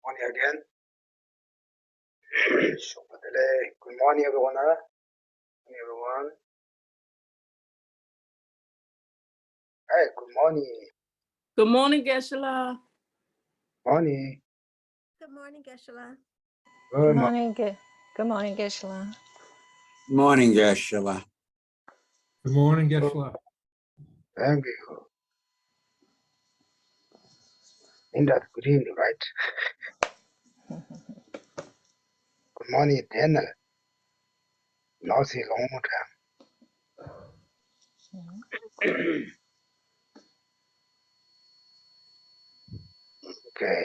Morning again. Good morning, everyone. Everyone. Hi, good morning. Good morning, Geshe-la. Morning. Good morning, Geshe-la. Good morning, Good morning, Geshe-la. Good morning, Geshe-la. Good morning, Geshe-la. Thank you. In that good evening, right? Good morning, Tenley. Not a long time. Okay.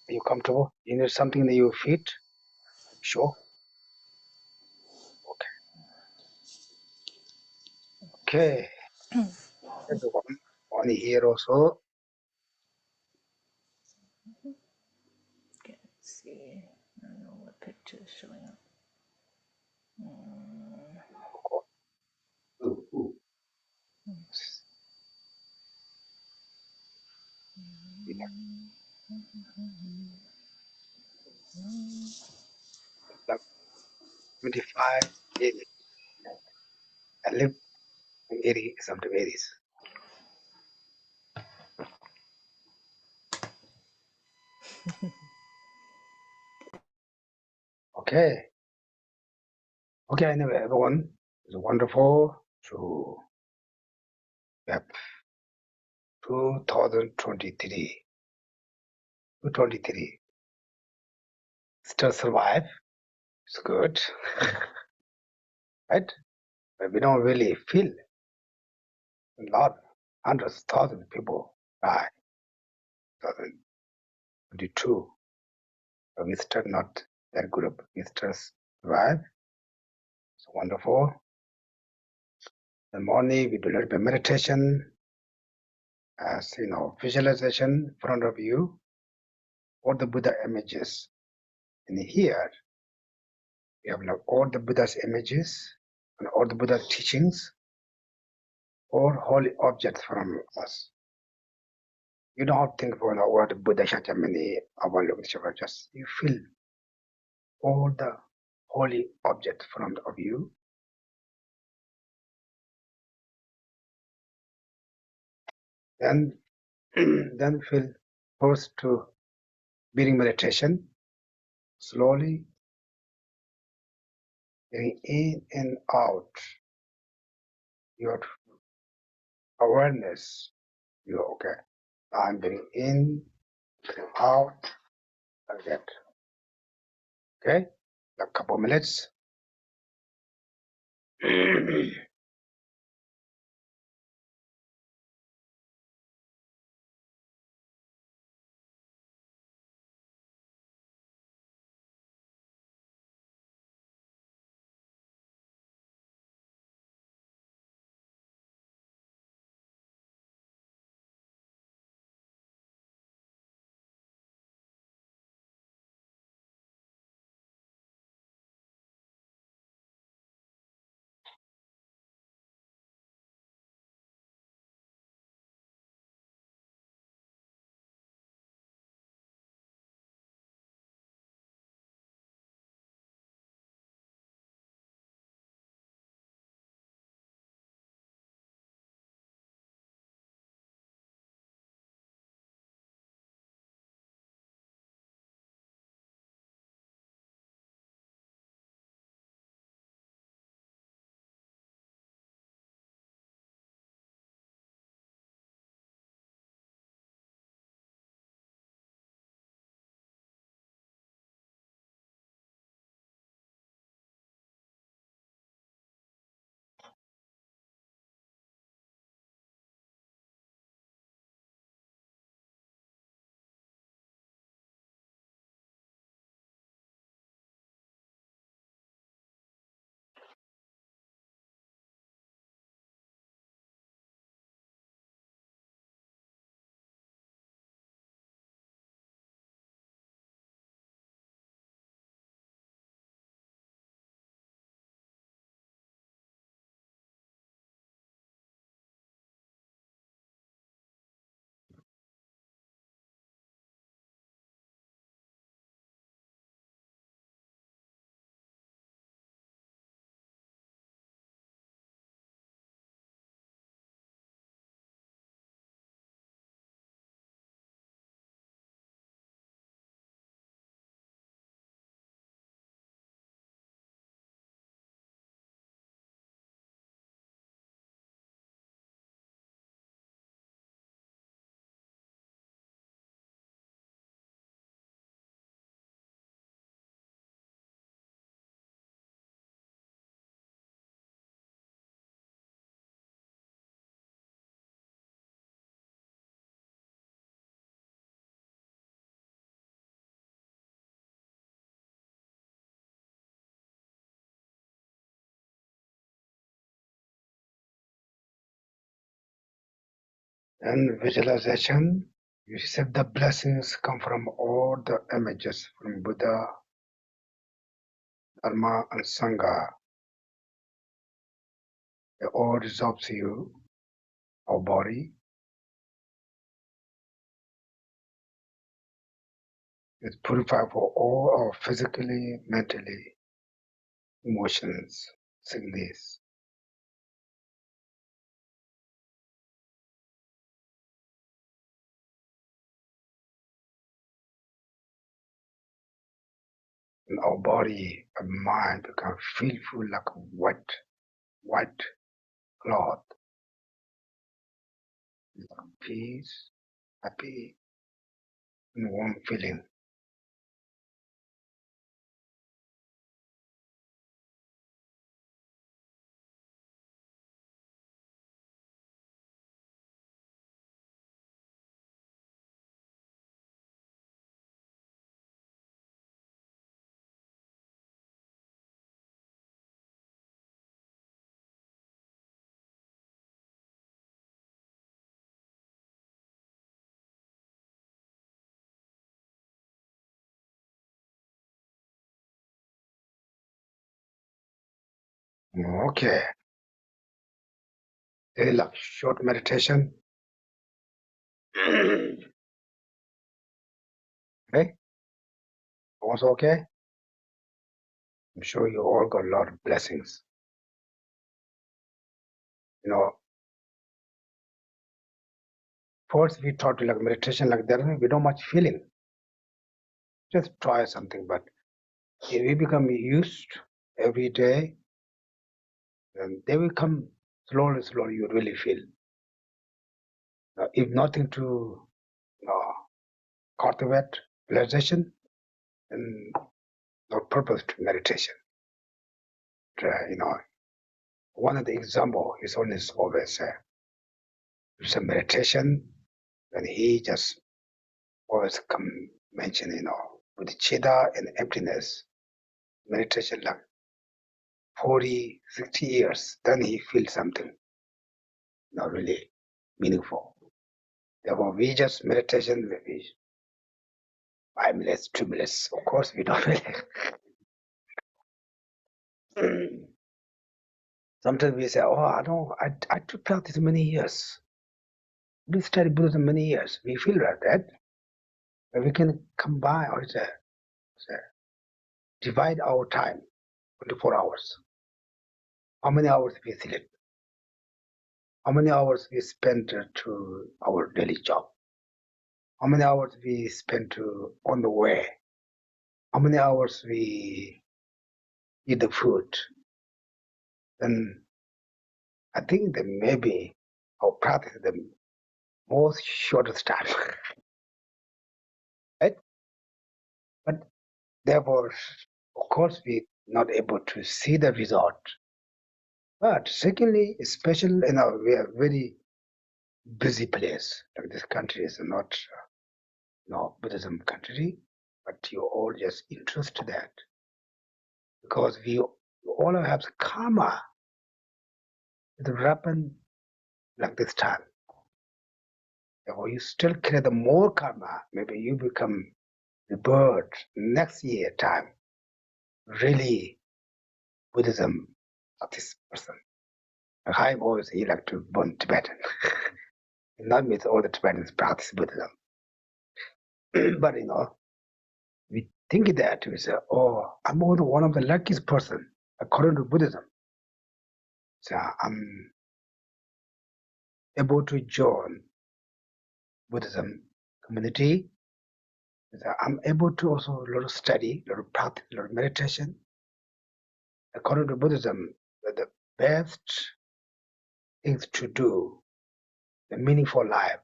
Are you comfortable? You need something that you fit? Sure. Okay. Everyone. Morning here also. Let's see. I don't know what picture is showing up. Like 25, 80. I live in 80, something 80s. Okay. Okay, anyway, everyone, it's wonderful to have 2023. 2023. Still survive. It's good. Right? But we don't really feel a lot, hundreds, thousands of people die. 2022. But we still not that good. We still survive. It's wonderful. In the morning, we do a little bit of meditation, as visualization in front of you, all the Buddha images. And here, we have all the Buddha's images and all the Buddha's teachings, or holy objects from us. You don't have to think about what Buddha Shakyamuni, Avalokiteshvara, just you feel all the holy objects from of you. Then, then feel forced to breathing meditation, slowly breathing in and out. Your awareness, you're okay. I'm breathing in, breathing out, like that. Okay? A couple minutes. And visualization, you receive the blessings come from all the images from Buddha, Dharma, and Sangha. They all dissolve you, our body. It's purified for all our physically, mentally, emotions, sickness. And our body and mind become fearful like a white cloth. Peace, happy, and warm feeling. Okay. Very like short meditation. Okay? Also okay? I'm sure you all got a lot of blessings. You know, first we taught like meditation like that, we don't much feeling. Just try something, but if we become used every day, then they will come slowly, you really feel. If nothing to cultivate realization, then no purpose to meditation. One of the example His Holiness always say, it's a meditation, and he just always come mention, with chitta and emptiness, meditation like 40, 60 years, then he feels something not really meaningful. Therefore, we just meditation maybe 5 minutes, 2 minutes. Of course, we don't really. Sometimes we say, oh, I took practice many years. We study Buddhism many years. We feel like that. But we can combine or divide our time, 24 hours. How many hours we sleep? How many hours we spend to our daily job? How many hours we spend on the way? How many hours we eat the food? Then I think that maybe our practice is the most shortest time. Right? But therefore, of course, we're not able to see the result. But secondly, especially we are very busy place. Like this country is not Buddhism country, but you all just interested in that because we all have karma that happen like this time. Therefore, you still carry the more karma. Maybe you become the bird next year time. Really, Buddhism of this person. I always he like to born Tibetan. Not with all the Tibetans practice Buddhism. But we think that we say, I'm also one of the luckiest person according to Buddhism. So I'm able to join Buddhism community. So I'm able to also a lot of study, a lot of practice, a lot of meditation. According to Buddhism, the best things to do, the meaningful life,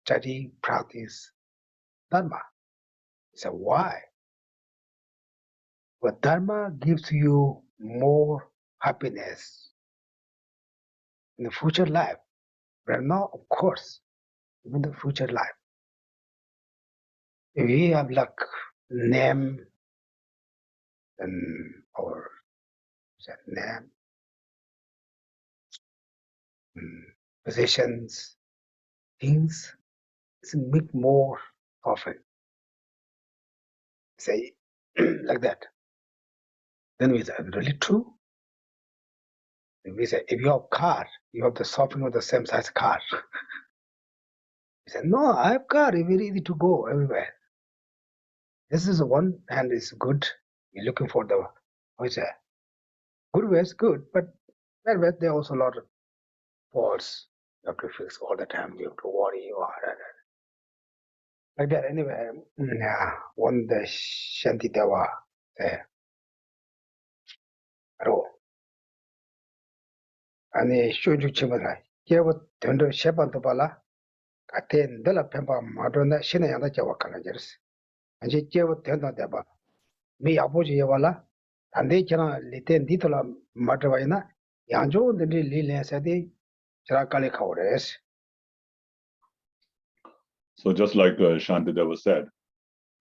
study, practice, Dharma. So why? But Dharma gives you more happiness in the future life. But now, of course, in the future life, if we have like name and our name, positions, things make more perfect. Say like that. Then we say, really true? We say, if you have car, you have the shopping of the same size car. We say, no, I have car, it's very easy to go everywhere. This is one hand is good. You're looking for the, which good way is good, but bad way there are also a lot of faults. You have to fix all the time. You have to worry or like that. Anyway, yeah, one the Shantideva there. 아니 쇼주 치면라 제가 던도 셰반도 발라 같은 늘 펜바 마도나 신의 양다 제가 가라지스 아니 제가 던도 대바 미 아버지 예발라 안데 저나 리텐 디토라 마트바이나 양조 든디 리레사디 저라칼레 카오레스. So just like Shantideva said,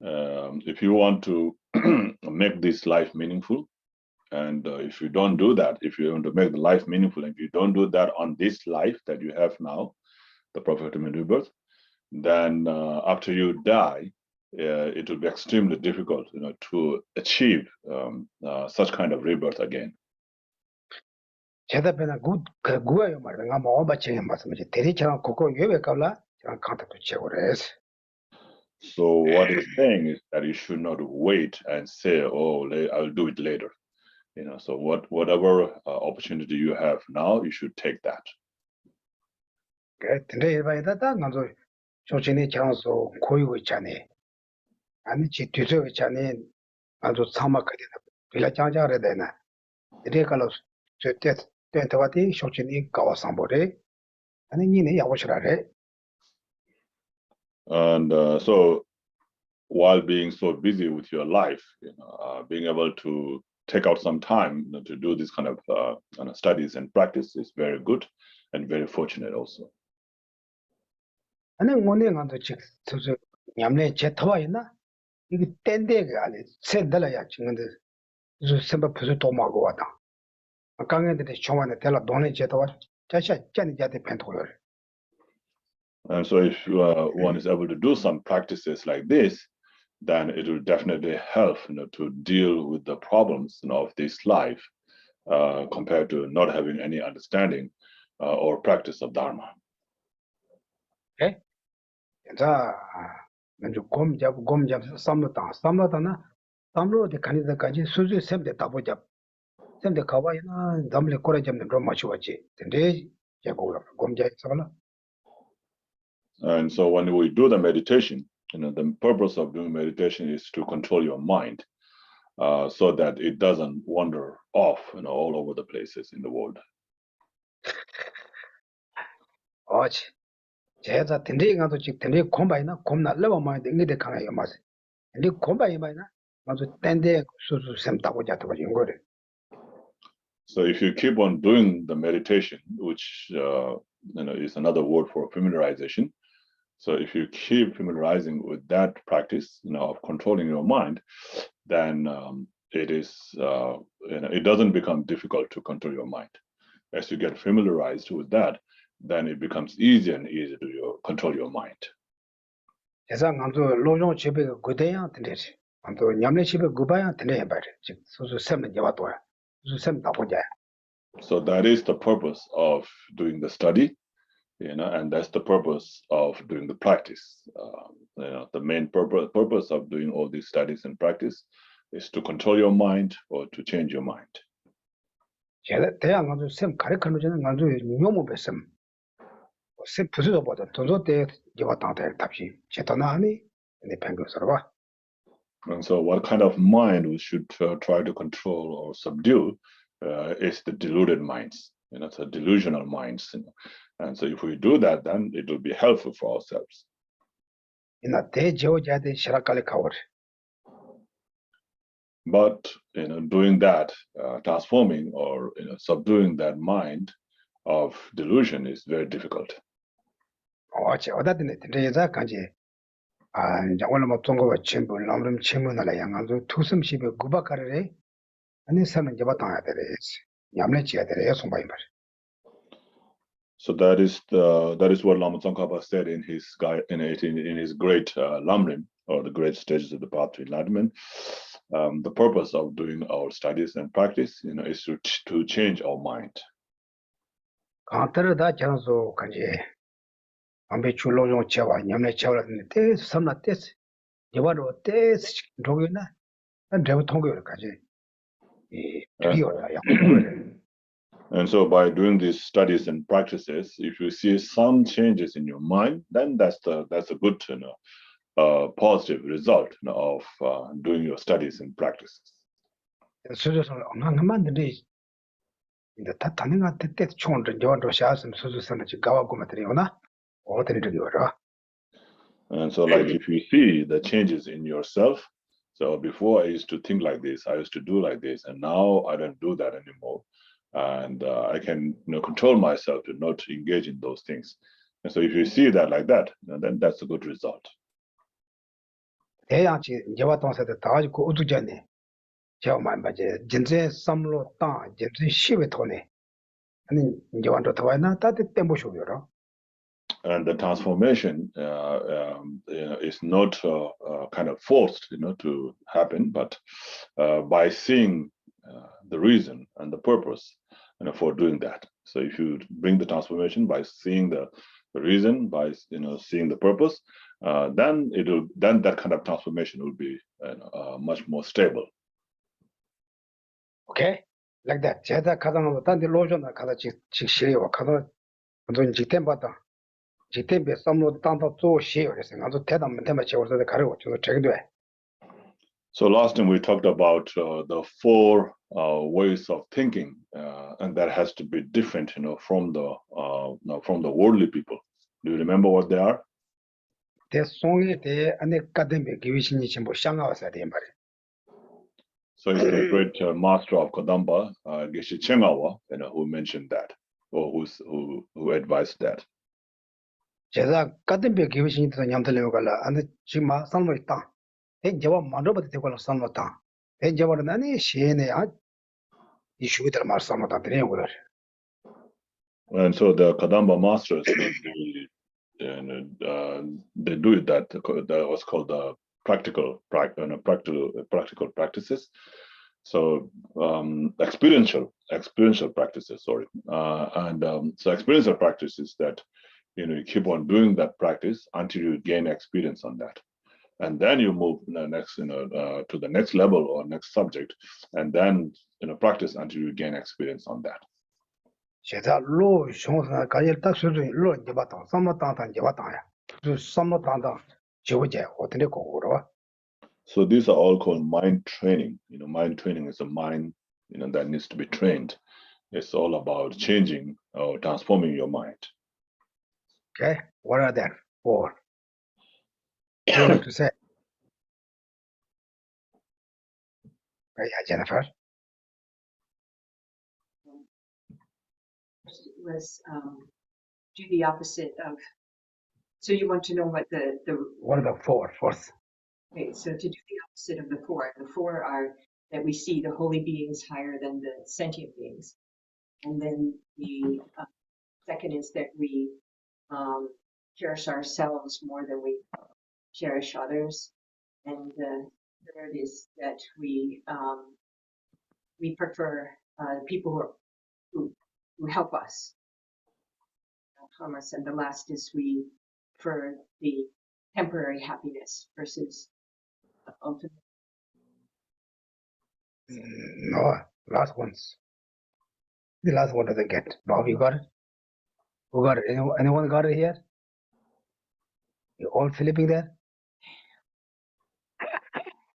if you want to make this life meaningful, and if you don't do that, if you want to make the life meaningful, and if you don't do that on this life that you have now, the prophetic rebirth, then after you die, it will be extremely difficult, to achieve such kind of rebirth again. 제답에나 구아요 말은 아마 오바체에 말씀이지 대리처럼 그거 예외 qabla 저랑 컨택도 채고레스. So what he's saying is that you should not wait and say, "Oh, I'll do it later." So whatever opportunity you have now, you should take that. 근데 일반에다가 먼저 조진이 장소 고유고 있잖아요. 아니 지 뒤져 있잖아요. 아주 사막하게 빌라 장자래 되나. 이래가로 저때 때한테 조진이 가와상보래. 아니 니네 야보시라래. And so while being so busy with your life, being able to take out some time to do this kind of studies and practice is very good and very fortunate also. 아니 오늘 간도 즉 냠내 제타와 있나? 이게 땐데가 아니 셋달아야 지금데 저 선바 부서 도마고 왔다. 강에들이 총안에 달라 돈에 제타와 자샤 짠이 자대 펜토요. And so if one is able to do some practices like this, then it will definitely help to deal with the problems of this life compared to not having any understanding or practice of Dharma. Okay? 자, 먼저 곰 잡 삼로다나 삼로데 간이다까지 수주 셈데 따보자. 셈데 가봐이나 담래 꼬라 잡는 거 마시와지. 근데 제가 곰 잡사라. And so when we do the meditation, the purpose of doing meditation is to control your mind so that it doesn't wander off, all over the places in the world. 어치. 제가 텐데 가도 직 텐데 곰바이나 곰나 레바마인데 이게 강아요 맞아. 근데 곰바이마이나 맞아 텐데 수수 셈 따보자 또 이런 거래. So if you keep on doing the meditation, which is another word for familiarization. So if you keep familiarizing with that practice, of controlling your mind, then it is, it doesn't become difficult to control your mind. As you get familiarized with that, then it becomes easier and easier to control your mind. 그래서 아무도 로종 집에 그대야 되지. 아무도 냠내 집에 그바야 되네 봐요. 즉 수수 셈은 잡아둬야. 수수 셈 따보자. So that is the purpose of doing the study. And that's the purpose of doing the practice. The main purpose of doing all these studies and practice is to control your mind or to change your mind. 제가 대양 아주 쌤 가르치는 저는 아주 용모 besem. 쌤 부서져 보다 돈도 때 왔다 갔다 답시 제도나 아니 내 penguins 봐. And so what kind of mind we should try to control or subdue is the deluded minds. It's a delusional minds. And so if we do that, then it will be helpful for ourselves. But doing that, transforming or subduing that mind of delusion is very difficult. So that is what Lama Tsongkhapa said in his guide in his great Lamrim, or the great stages of the path to enlightenment. The purpose of doing our studies and practice, is to change our mind. 강타르다 장소 간지 암베 출로종 채와 냠내 채와는 때 섬나 때 여바로 때 로기나 내가 통고를 가지 이 드리오라 And so by doing these studies and practices, if you see some changes in your mind, then that's a good positive result of doing your studies and practices. 수수서 엉망만들이 근데 다 타는 것 같아 때 총을 저한테 샤스 수수서는 지금 가고 material나 어디를 드리오라. And so like if you see the changes in yourself, so before I used to think like this, I used to do like this, and now I don't do that anymore. And I can control myself to not engage in those things. And so if you see that like that, then that's a good result. 대양치 이제와 동세대 다 가지고 우주전에 제가 말하지 진짜 삼로 땅 진짜 시외 돈에 아니 이제와도 더 와나 따뜻 땜보쇼요라. And the transformation is not kind of forced, to happen, but by seeing the reason and the purpose, for doing that. So if you bring the transformation by seeing the reason, by seeing the purpose, then that kind of transformation will be much more stable. Okay, like that. 제가 가다는 단지 로전나 가다 직시리와 가다 돈 직템 받다. 직템에 삼로 땅도 조 시어서 아주 대담 대마 지어서 가르고 저 되게 So last time we talked about the four ways of thinking, and that has to be different, from the worldly people. Do you remember what they are? 대송에 대해 안에 가dem에 기위신이 전부 상하와서 된 말이에요. So it's the great master of Kadamba, Geshe Tenley, who mentioned that, or who advised that. 제가 가dem에 기위신이 더 냠들려고 갈라. 안에 지금 살모 있다. 대저와 만로버도 되고 살모다. 대저와는 아니 시에네 이슈들 말씀하다 드려요. And so the Kadamba masters, they do it that was called the practical practices. So experiential practices. Sorry, so experiential practice is that you keep on doing that practice until you gain experience on that, and then you move next to the next level or next subject, and then practice until you gain experience on that. 제가 로 형사 가일 딱 수준 로 이제 봤다. 삼모탄탄 이제 봤다야. 그 삼모탄탄 저게 어떻게 거고로. So these are all called mind training. Mind training is a mind, that needs to be trained. It's all about changing or transforming your mind. Okay, what are that for? What do you like to say? Yeah, Jennifer. Was do the opposite of, so you want to know what the What are the fourth? okay, so to do the opposite of the four are that we see the holy beings higher than the sentient beings, and then the second is that we cherish ourselves more than we cherish others, and the third is that we prefer people who help us, harm us, and the last is we prefer the temporary happiness versus ultimate. No, last ones. The last one doesn't get. Bob, you got it? Who got it? Anyone got it here? You all flipping there?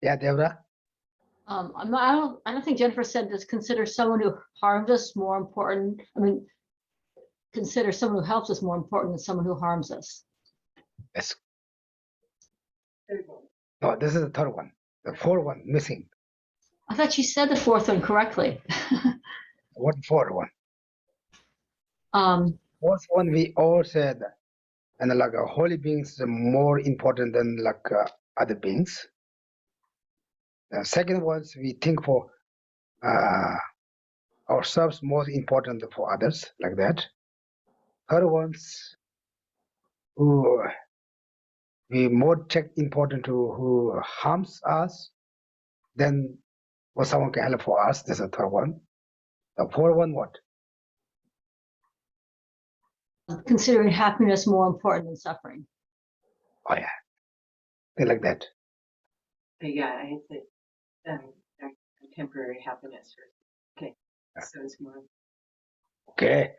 Yeah, Deborah? I don't think Jennifer said this. Consider someone who harms us more important. Consider someone who helps us more important than someone who harms us. Yes. No, this is the third one. The fourth one missing. I thought you said the fourth one correctly. What fourth one? Fourth one we all said, and like holy beings are more important than like other beings. The second ones we think for ourselves more important for others, like that. third ones who we more take important to who harms us, then what someone can help for us. That's the third one. The fourth one, what? Considering happiness more important than suffering. Oh yeah, things like that. Yeah, I think temporary happiness. Okay, so it's more. Okay.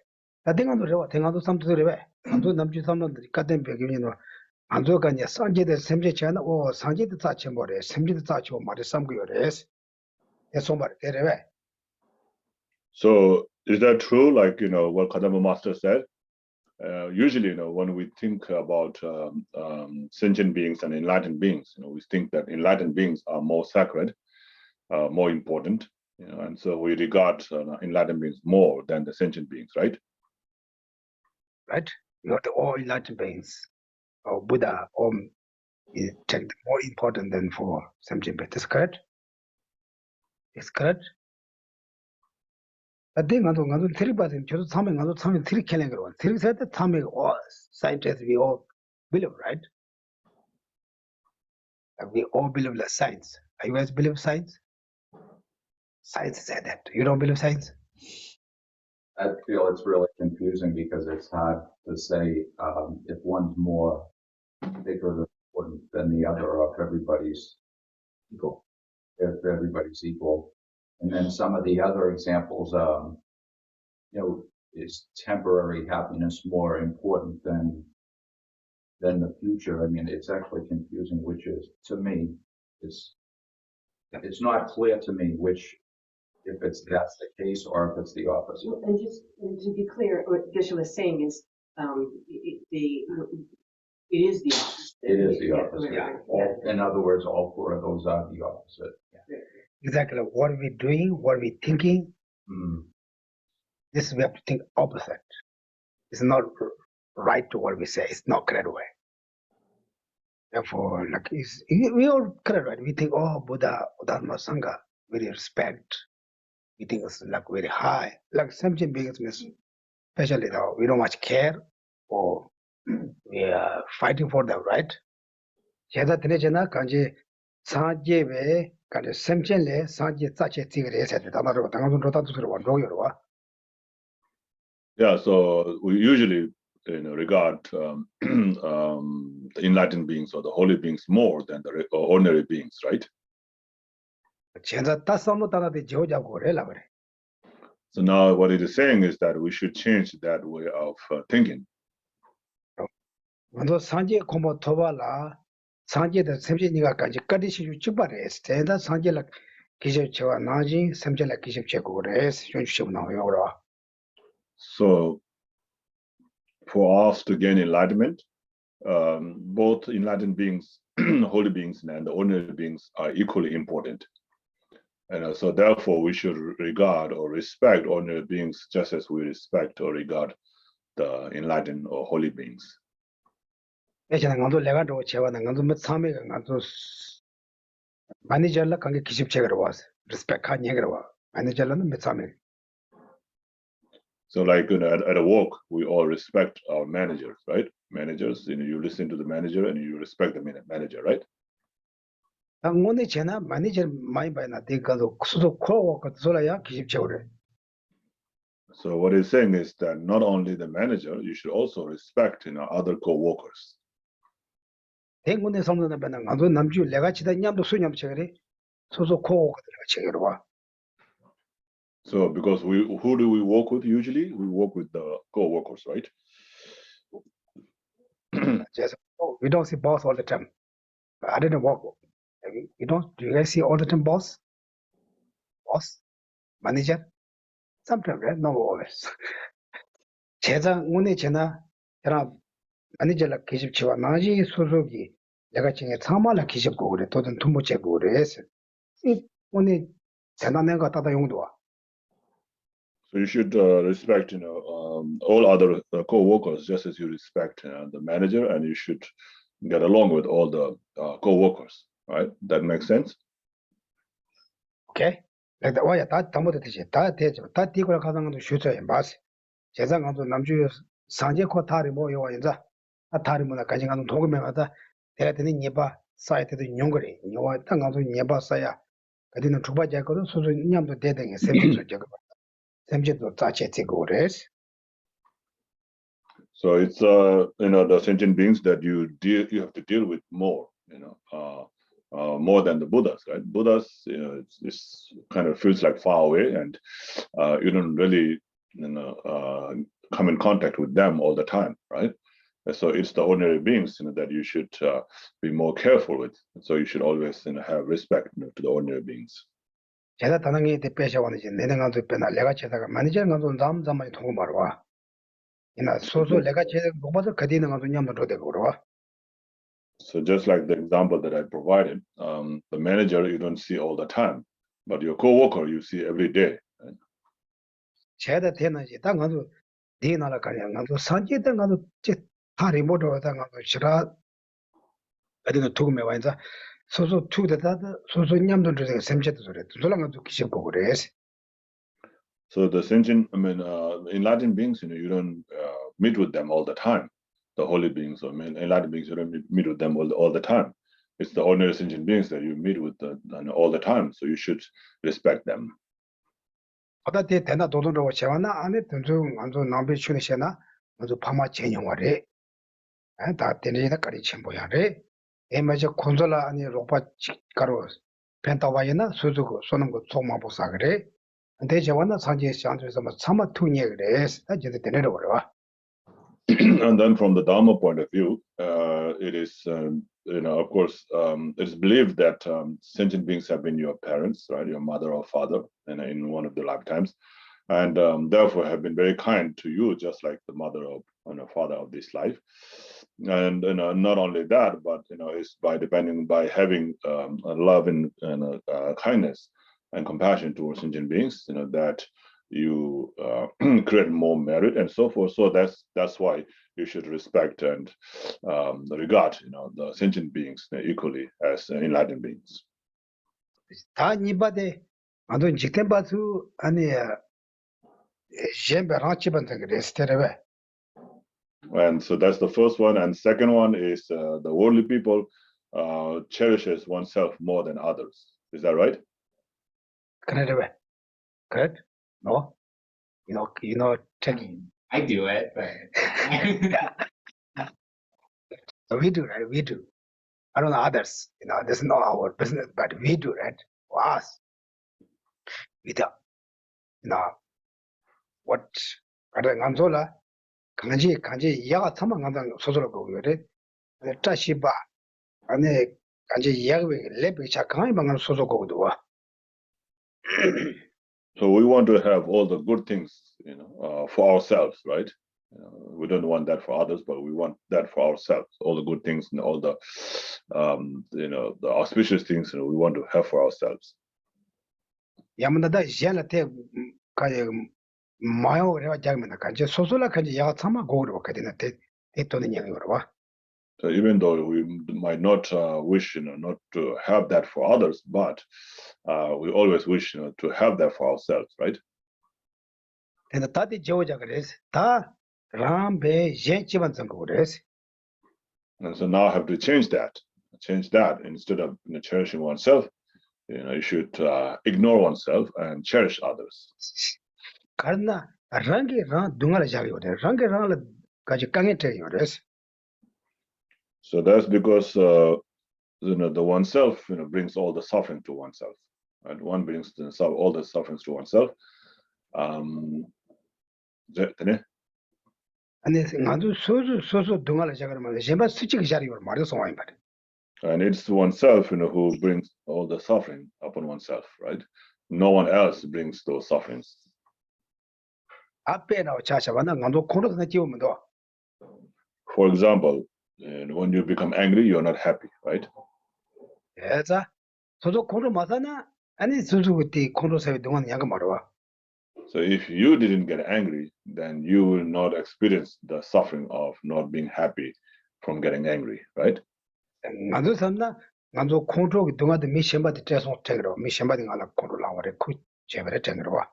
I think I'm to some to the I'm to them to some of the goddamn beginning. I'm to go Sanjay the Semje channel or Sanjay the touch and body, Semji the touch or Mari some good is. Yes, somebody. So is that true? Like, what Kadamba Master said? Usually, when we think about sentient beings and enlightened beings, we think that enlightened beings are more sacred, more important, and so we regard enlightened beings more than the sentient beings, right? Right? You have the all enlightened beings or Buddha or is more important than for sentient beings. Is correct? It's correct. I think I'm to three but just something three killing one. Three said the time all scientists we all believe, right? We all believe the science. You guys believe science? Science said that. You don't believe science? I feel it's really confusing because it's hard to say if one's more bigger than the other, or if everybody's equal. If everybody's equal, and then some of the other examples, is temporary happiness more important than the future? I mean, it's actually confusing. Which is, to me, it's not clear to me which. If that's the case, or if it's the opposite. And just to be clear, what Geshe is saying is, it is the opposite. It is the opposite. Yeah. In other words, all four of those are the opposite. Yeah. Exactly. What are we doing? What are we thinking? This we have to think opposite. It's not right to what we say. It's not correct way. Therefore, like we all correct, right? We think, oh, Buddha, Dharma, Sangha, very respect. We think it's like very high. Like sentient beings, especially though, we don't much care or we are fighting for them, right? Jeda Tinejana Kanji Sanje we Kanji Semchenle Sanje Sache Tigre said that another Tangan to one royal. Yeah, so we usually regard the enlightened beings or the holy beings more than the ordinary beings, right? So now what it is saying is that we should change that way of thinking. Sanje Komo Tovala, Sanje the Semjiniga Kanji Kadishi Chubares, Tenda Sanje like Kisha Chewa Naji, Semja like Kisha Chekores, Yora. So for us to gain enlightenment, both enlightened beings, holy beings, and the ordinary beings are equally important. And so therefore we should regard or respect ordinary beings just as we respect or regard the enlightened or holy beings. Manager la kange kiship chegar was respect ka nyegar manager la mitsame. So like at a work, we all respect our managers, right? Managers, you listen to the manager and you respect the manager, right? Ngone chena manager mai ba na de gazo sudo ko ko zola ya kiship chegore. So what he's saying is that not only the manager, you should also respect other co-workers. 대군에 성도나 배는 아주 남주 내가 치다 냠도 수냠 체거래. 소소 코 체거래 와. So because who do we work with usually? We work with the co-workers, right? Yes. We don't see boss all the time. I didn't work. You don't. Do you guys see all the time boss? Boss, manager. Sometimes, right? No always. 제자 오늘 제나 제가 manager la 기십 치와 나지 소속이 내가 지금 참말라 기십 고 그래. 도든 tumbo 제고 그래. 이 오늘 대단한 거 따다 용도와. So you should respect, all other co-workers just as you respect the manager, and you should get along with all the co-workers, right? That makes sense? Okay. Like the way that tamu de tishi, ta tejo, ta tikura kazang do shucha in basi. Jezang ando namju 상제 코타리 뭐 요인자 아타리모나 가진가는 도금에마다 내가 되는 예바 사이트도 용거리 요와 땅가도 예바 사야 그디는 주바자거든 소소 냠도 대등에 샘지도 저거 샘지도 자체티고 그래서 So it's the sentient beings that you have to deal with more, more than the Buddhas, right? Buddhas, it's kind of feels like far away, and you don't really come in contact with them all the time, right? And so it's the ordinary beings that you should be more careful with. So you should always have respect to the ordinary beings. 제가 다능이 대표셔와는지 내능한도 빼나 내가 제다가 만지는가도 남자만이 통고 말와 이나 소소 내가 제가 뭐봐도 그디능가도 냠도 되고 그러와. So just like the example that I provided, the manager you don't see all the time, but your co-worker you see every day. Right? 제가 되는지 당가도 네나라 가냐 가도 산지들 가도 제 다리 모두 당가도 싫어 어디는 두고매 와인자 소소 투데다 소소 냠도 되게 샘제도 소리 돌아가도 기십고 그래서. So the sentient, enlightened beings, you don't meet with them all the time. The holy beings or enlightened beings, you don't meet with them all the time. It's the ordinary sentient beings that you meet with all the time. So you should respect them. 어디 대나 도도로 제와나 안에 던중 안조 남비 추니시나 아주 파마 전용화래. 다 되는 까리 첨보야래. 에마저 콘솔라 아니 로파 가로 펜타와이나 수주고 쏘는 거 총마보사 그래. 근데 제와나 산지 샹드에서 뭐 참아 투니에 그래. 다 제대 되는 거라. And then from the Dharma point of view, it is, of course, it's believed that sentient beings have been your parents, right, your mother or father, in one of the lifetimes, and therefore have been very kind to you, just like the mother or father of this life. And not only that, but it's by having love and kindness and compassion towards sentient beings, that you create more merit and so forth. So that's why you should respect and regard the sentient beings equally as enlightened beings. 다 니바데 아도 직템바수 아니야 젬베랑치반데 그레스테레베. And so that's the first one. And second one is the worldly people cherishes oneself more than others. Is that right? 그래레베. Correct? No? You know, taking. I do it, but We do, right? We do. I don't know others. This is not our business, but we do, right? For us. We do. What? Kada nganzola, kanji yaga tama nganzang sosola go yore. Tashiba, ane kanji yaga lebi chakangi bangan soso go doa. So we want to have all the good things, for ourselves, right? We don't want that for others, but we want that for ourselves. All the good things and all the, the auspicious things we want to have for ourselves. Yamanada jela te kaya mayo rewa jagmena kanje sosola kanje yaga tama go ro kadina te tonin yang yorwa. So even though we might not wish, not to have that for others, but we always wish, to have that for ourselves, right? And the tati joja gres ta rambe jenchiban zango gres. And so now I have to change that. Instead of cherishing oneself, you should ignore oneself and cherish others. Karna rangi ran dungala jagi yore rangi ran la kaji kangete yores. So that's because the oneself brings all the suffering to oneself, and one brings all the sufferings to oneself. And ngadu soso dungala jagara ma jemba suchi jari yor mari so wain bari. And it's oneself who brings all the suffering upon oneself, right? No one else brings those sufferings. Ape na chacha wana ngadu kono na jiwo do. For example, when you become angry, you're not happy, right? Eza soso kono masana ani soso guti kono sawi dungan yaga marwa. So if you didn't get angry, then you will not experience the suffering of not being happy from getting angry, right? ngadu samna ngadu kono dungan de mi shemba de teso tegro mi shemba de ngala kono la ware ku jebere tegro wa.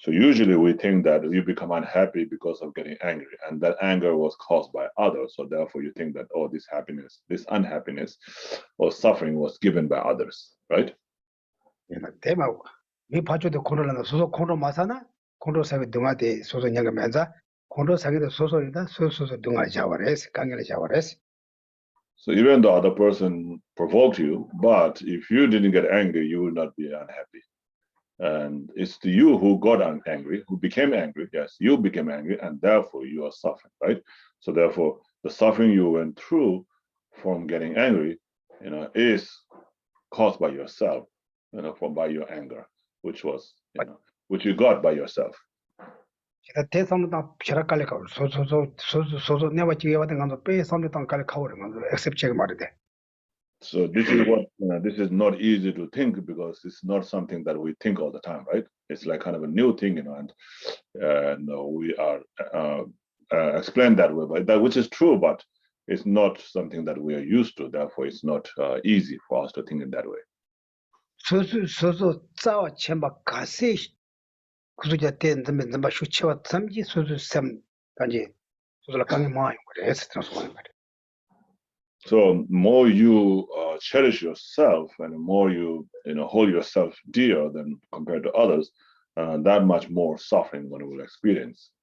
So usually we think that you become unhappy because of getting angry, and that anger was caused by others. So therefore you think that, oh, this happiness, this unhappiness or suffering was given by others, right? tema mi pacho de control so control masana control sabe dunga de so nyanga menza control sabe de so ida so dunga jawares kangela jawares. So even the other person provoked you, but if you didn't get angry, you will not be unhappy. And it's you who got angry, who became angry. Yes, you became angry, and therefore you are suffering, right? So therefore, the suffering you went through from getting angry, is caused by yourself, by your anger, which was, which you got by yourself. 제가 대상도 피라칼레 가 소소 내가 지금 와든 간도 빼 상대 땅 칼레 카오르 간도 액셉트 제가 말이데. So this is what this is not easy to think because it's not something that we think all the time, right? It's like kind of a new thing, and we are explained that way, but that which is true, but it's not something that we are used to. Therefore, it's not easy for us to think in that way. 소소 짜와 쳔바 가세 구조자 된 덤에 넘바 슈치와 삼지 소소 샘 간지 소소라 강에 마이 그래서 transform 말이야. So more you cherish yourself and the more you hold yourself dear than compared to others, that much more suffering one will experience.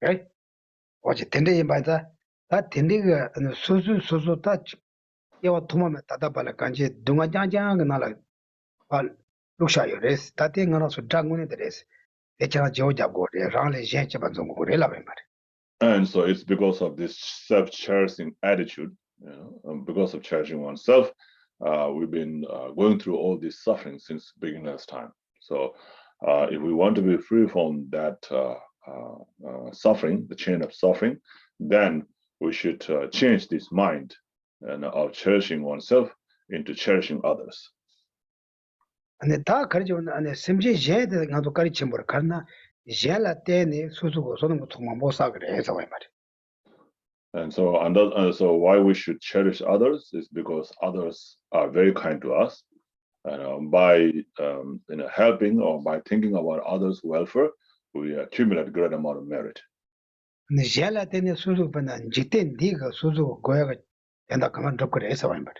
Right? 어제 된데 말다 다 된데가 소소 다 야와 도마메 따다발라 간지 동아장장 나라 발 룩샤요레스 다땡가나서 장군이들레스 대체가 저자고 랑레 젠체반종 고레라 말. And so it's because of this self-cherishing attitude, because of cherishing oneself, we've been going through all this suffering since beginner's time. So if we want to be free from that suffering, the chain of suffering, then we should change this mind of cherishing oneself into cherishing others. And 다 가르치면 안에 심지 제대 가도 가르치 뭐 가나 제라 때네 수수고 소는 거 정말 못 사그래 해서 말. And so, so why we should cherish others is because others are very kind to us, and by helping or by thinking about others' welfare, we accumulate a great amount of merit. 근데 제라 때네 수수 번은 지때 네가 수수 고야가 된다 그만 더 그래 해서 말.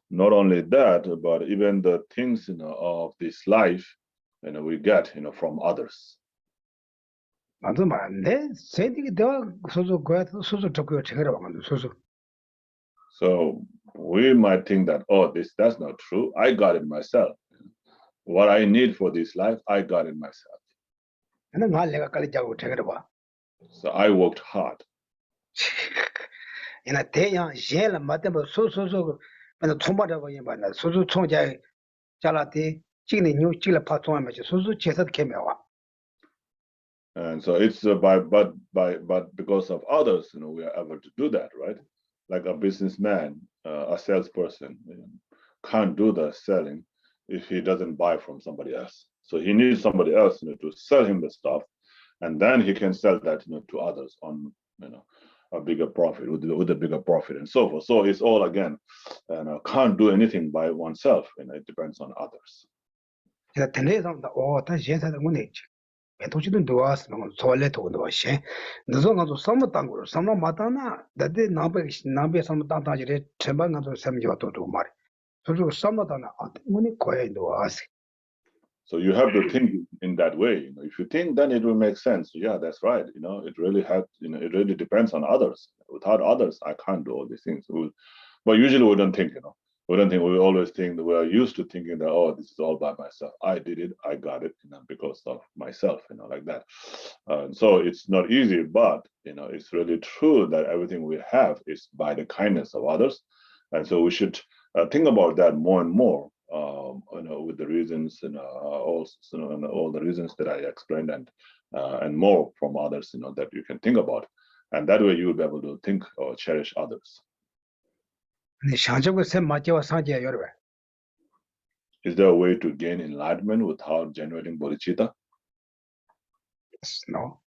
Not only that, but even the things of this life, we get from others. 맞아 말인데 세디게 대화 수수 고야 수수 적고 제대로 와가지고 수수. So we might think that, oh, that's not true. I got it myself. What I need for this life, I got it myself. 근데 말 내가 깔리 자고 제대로 와. So I worked hard. 이나 대양 제라 맞대 뭐 수수수 근데 총바라고 얘기하나 수수 총자 잘라대 지금 뉴 지라 파통하면서 수수 제사 개매와. And so it's but because of others, we are able to do that, right? Like a businessman, a salesperson can't do the selling if he doesn't buy from somebody else. So he needs somebody else, to sell him the stuff, and then he can sell that, to others on, a bigger profit with a bigger profit and so forth. So it's all again, can't do anything by oneself, it depends on others. 제가 tende에서다 다 제사는 뭐네. 도시도 도와서 토일렛도 도와시. 너서가도 섬을 땅으로 섬을 마다나 나데 나베 섬을 땅다지래 전방가도 섬지와도 말. 그리고 섬마다나 뭐니 거에 도와시. So you have to think in that way. If you think, then it will make sense. Yeah, that's right. It really it really depends on others. Without others, I can't do all these things. But usually we don't think, we don't think. We always think that we are used to thinking that, oh, this is all by myself. I did it. I got it, because of myself, like that. So it's not easy, but it's really true that everything we have is by the kindness of others, and so we should think about that more and more. With the reasons, also, all the reasons that I explained, and more from others, that you can think about, and that way you will be able to think or cherish others. Is there a way to gain enlightenment without generating bodhicitta? Yes, no.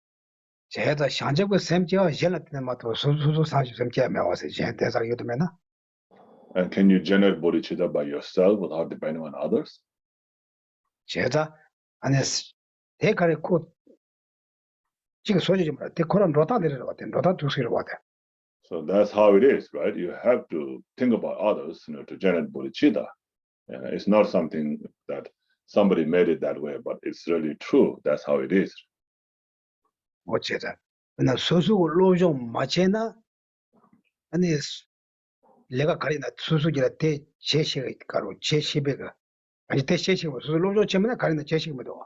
And can you generate bodhicitta by yourself without depending on others? 대가리 코 지금 소리지 마. 대코는 로다 내려가 봐. 로다 두시로 봐. So that's how it is, right? You have to think about others, to generate bodhicitta. It's not something that somebody made it that way, but it's really true. That's how it is. 어째다. 나 소수 로좀 마체나 아니 내가 가리나 소수기라 대 제시가 가로 제시배가 아니 대 제시고 소수 로좀 때문에 가리나 제시고도.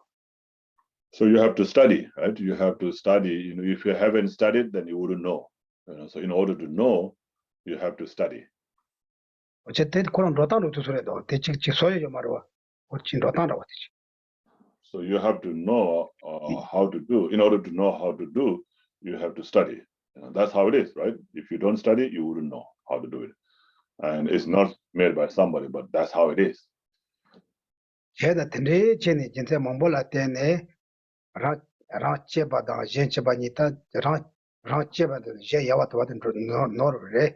So you have to study, right? You have to study. If you haven't studied, then you wouldn't know. So in order to know, you have to study. 어쨌든 그런 로단으로 두서래도 대체 소유죠 말어. 어찌 로단으로 왔지. So you have to know how to do. In order to know how to do, you have to study. That's how it is, right? If you don't study, you wouldn't know how to do it. And it's not made by somebody, but that's how it is. 제가 근데 전에 진짜 몽골라 때네 라체바다 젠체바니다 라체바다 제 야와도 왔던 노르래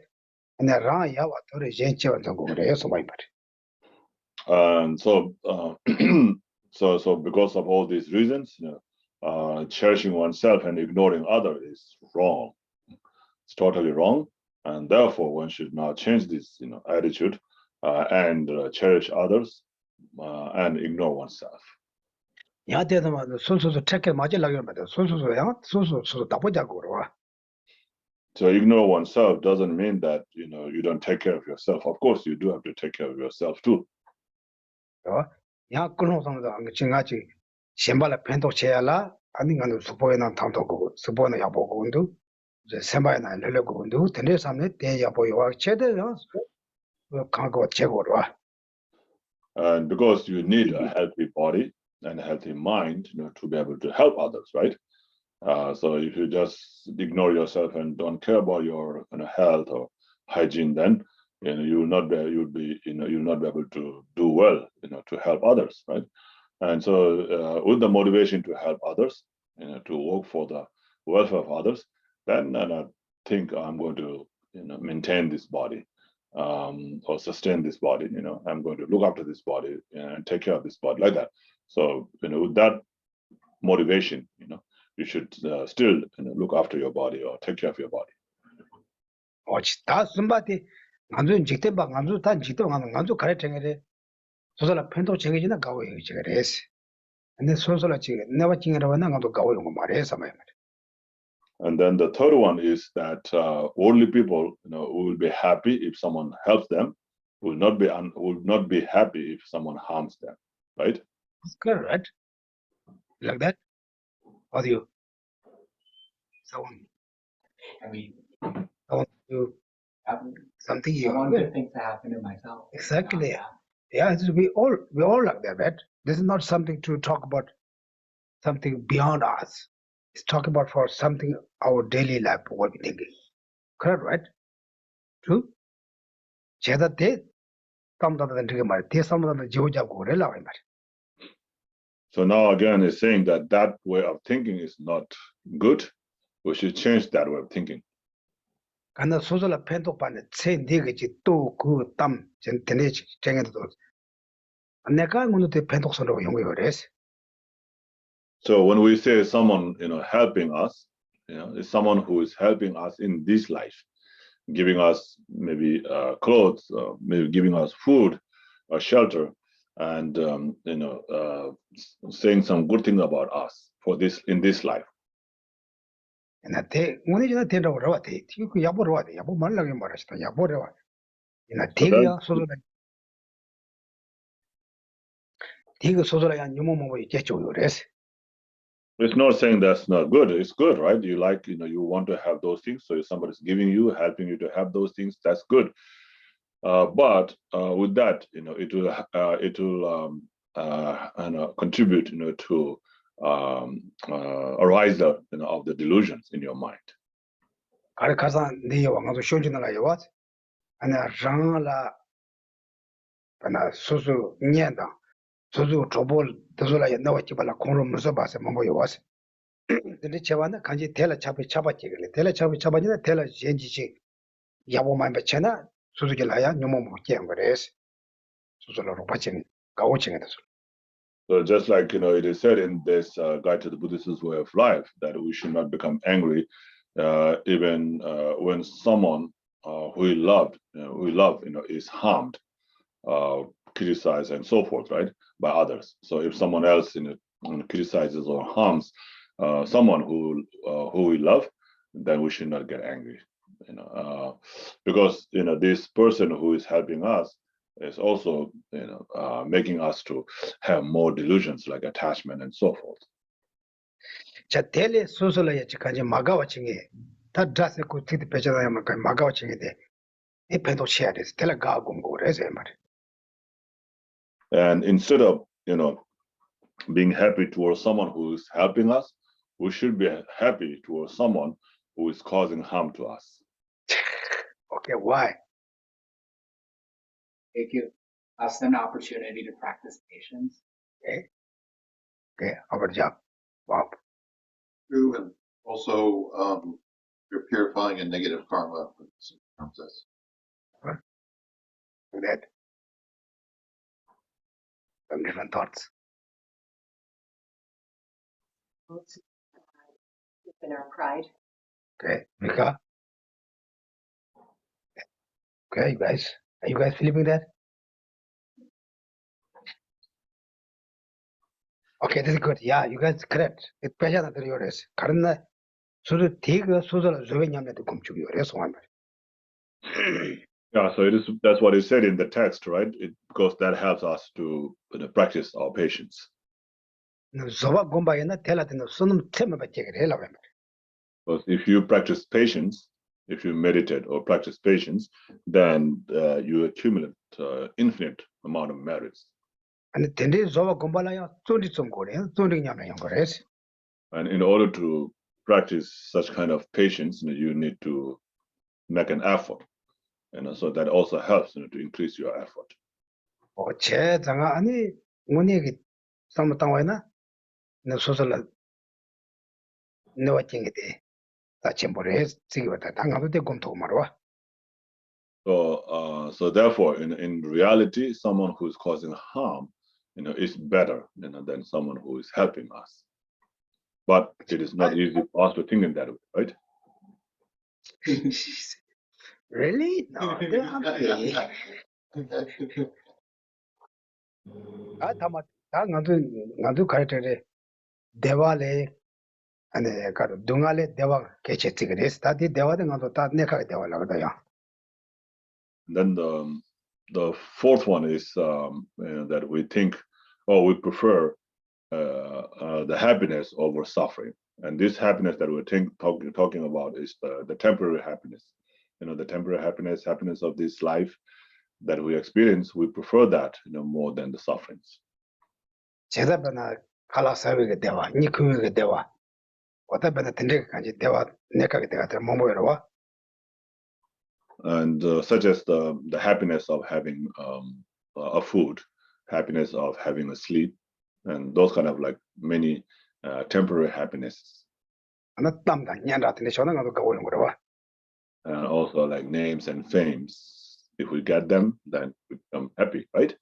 근데 라 야와도 젠체바다 그래요 소마이 말. And so, so because of all these reasons, cherishing oneself and ignoring others is wrong. It's totally wrong, and therefore one should now change this, attitude and cherish others and ignore oneself. 야대도만 순수수 책에 맞으려고 하면 순수수야 순수수 나쁘자고 그러와. So ignore oneself doesn't mean that you don't take care of yourself. Of course, you do have to take care of yourself too. 야 끊어서도 지금까지 셴발에 펜도 쳐야라 아니면 수보에나 탐도고 수보나 야보고 운도 이제 셴바에나 열려고 운도 근데 삼네 대야보요 제대로 강고 제거로. And because you need a healthy body and a healthy mind, to be able to help others, right? So if you just ignore yourself and don't care about your health or hygiene, then you will not be you'll not be able to do well, to help others, right? And so with the motivation to help others, to work for the welfare of others, then I think I'm going to maintain this body. Or sustain this body, I'm going to look after this body and take care of this body like that. So, with that motivation, you should still look after your body or take care of your body. 다 somebody 남준 직대방 남준 단 직대방 남준 가르쳐게 소설라 펜도 제게지나 가고요 제게레스. 근데 소설라 지금 내가 지금이라고 나도 가고요 거 말해서 말. And then the third one is that worldly people, will be happy if someone helps them, will not be happy if someone harms them, right? Correct. Like that. Or do you? Someone. I mean, Someone do something you I want good things to happen to myself. Exactly. Yeah, we all like that, right? This is not something to talk about something beyond us. It's talking about for something our daily life what we think. Correct, right? True? 제가 대 땀다는 되게 말. 대 땀다는 지오자고 그래라 이 말. So now again, it's saying that way of thinking is not good. We should change that way of thinking. 간나 소설라 펜톡반에 세 네개지 또그땀 전테네 쟁에도 내가 오늘 대 펜톡선으로 용어를 그랬어. So when we say someone, helping us, is someone who is helping us in this life, giving us maybe clothes, maybe giving us food or shelter, and saying some good thing about us in this life. 나 대 오늘 전에 대라고 그러와 대. 그 야보로 와 대. 야보 말라게 말하시다. 야보로 와. 나 대가 소설라 대가 소설라 냐모 뭐 이제 저요 그랬어. It's not saying that's not good. It's good, right? You like, you want to have those things. So if somebody's giving you, helping you to have those things, that's good. But with that, it will contribute, to arise of the delusions in your mind. 가르카사 네 왕도 쇼진나가 요와. 아나 장라 아나 소소 녀다. 소소 조볼 도sol라 나와 집발라 공로 무서 봐서 뭐 요와서. 근데 제와는 간지 텔라 잡았지 그래. 텔라 잡아지나 텔라 젠지지 야보만 배쳐나 소소질라야 녀모 먹게 한 거래스. 소소로 받친 가오칭에서. So just like, it is said in this Guide to the Buddhist Way of Life that we should not become angry even when someone who we love, is harmed, criticized, and so forth, right, by others. So if someone else, criticizes or harms someone who we love, then we should not get angry, because this person who is helping us is also making us to have more delusions like attachment and so forth. 자 텔레 소설에 지까지 마가와칭에 다 드라스 고티드 배자야 말까 마가와칭에 이 펜도 쳐야 돼. 텔레 가고 그래서 말. And instead of being happy towards someone who is helping us, we should be happy towards someone who is causing harm to us. Okay, why? They give us an opportunity to practice patience. Okay, our job. Wow. True, and also you're purifying a negative karma process. Do that. Some different thoughts. In our pride. Okay, Mika. Okay, you guys. Are you guys feeling that? Okay, this is good. Yeah, you guys correct. It's better than yours. Karna sudu tiga sudala zovenyamne to come to yours one. Yeah, so that's what it said in the text, right? Because that helps us to practice our patience. Zova gomba yana tela tena sunum tema bachegre hela. Because if you practice patience, if you meditate or practice patience, then you accumulate infinite amount of merits. And tende zova gomba la ya tundi tsumgore, tundi nyamne yongores. And in order to practice such kind of patience, you need to make an effort. So that also helps to increase your effort. che zanga ani ngone gi samtangwaina na sosala no wachingite ta chembore sigwata tangado de gomto marwa. So therefore, in reality, someone who is causing harm, is better, than someone who is helping us. But it is not easy for us to think in that way, right? Really? No, they're happy. 나도 가르쳐래 대화래 아니 가도 동아래 대화 개체지 그래서 다들 대화는 나도 다 내가 대화를 하거든요. Then the fourth one is that we think, we prefer the happiness over suffering, and this happiness that we're talking about is the temporary happiness. The temporary happiness of this life that we experience, we prefer that more than the sufferings. 제자변화 갈라사위게 대화, 니크위게 대화, 어떤 텐데까지 대화 내가게 대가 뭐뭐여와. And such as the happiness of having a food, happiness of having a sleep, and those kind of like many temporary happinesses. 하나 땀다 년라한테 저는 가도 가오는 거라와. And also like names and fames. If we get them, then we become happy, right?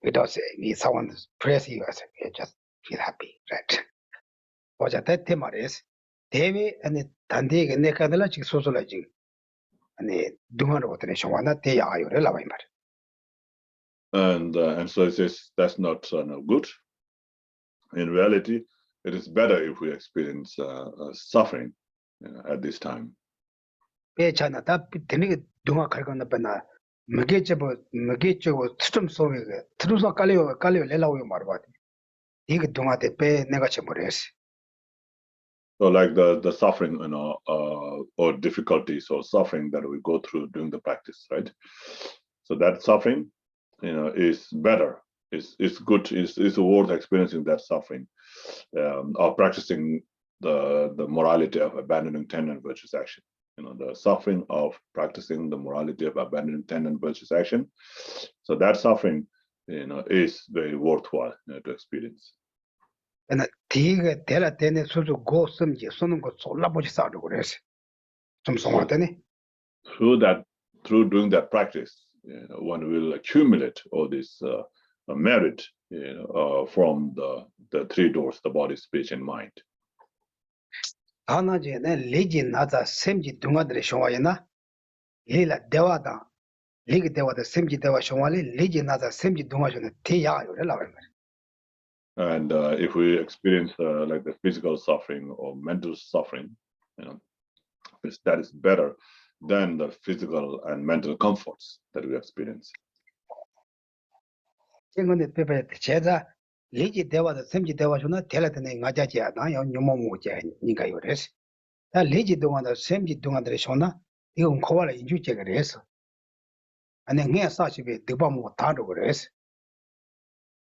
We don't say someone praise you, we just feel happy, right? 어제 대체 말이스 대위 아니 단디게 내가들라 지금 소소라지 아니 동안으로 어떤 쇼와나 대야요를 라와이 말. And so it says that's not good. In reality, it is better if we experience suffering at this time. 배잖아 다 되게 동화 갈거나 배나 먹게죠 트름 속에 트루서 깔려 내려오요 말봐. 이게 동화 대배 내가 쳐버렸어. So like the suffering, or difficulties or suffering that we go through during the practice, right? So that suffering, is better. It's good. It's worth experiencing that suffering, or practicing the morality of abandoning 10 and virtuous action. The suffering of practicing the morality of abandoning 10 and virtuous action. So that suffering, is very worthwhile to experience. And 뒤에 대라 때네 소주 고슴지 쏘는 거 솔라보지 싸도 그랬어. 좀 송하더니. Through doing that practice, one will accumulate all these merit, from the three doors, the body, speech, and mind. 하나제네 리지 나자 셈지 둥아들의 쇼와이나 리라 대와다 리기 대와다 셈지 대와 쇼와리 리지 나자 셈지 둥아쇼네 대야요래라 말이야. And if we experience like the physical suffering or mental suffering, that is better than the physical and mental comforts that we experience. 이건데 페페 제자 리지 대와다 셈지 대와쇼나 텔라드네 nga자지야 나요 뇽모모제 니가 요래서 다 리지 동안다 셈지 동안들의 쇼나 이건 코발라 인주제가 그래서 아니 내 사시베 드바모 다로 그래서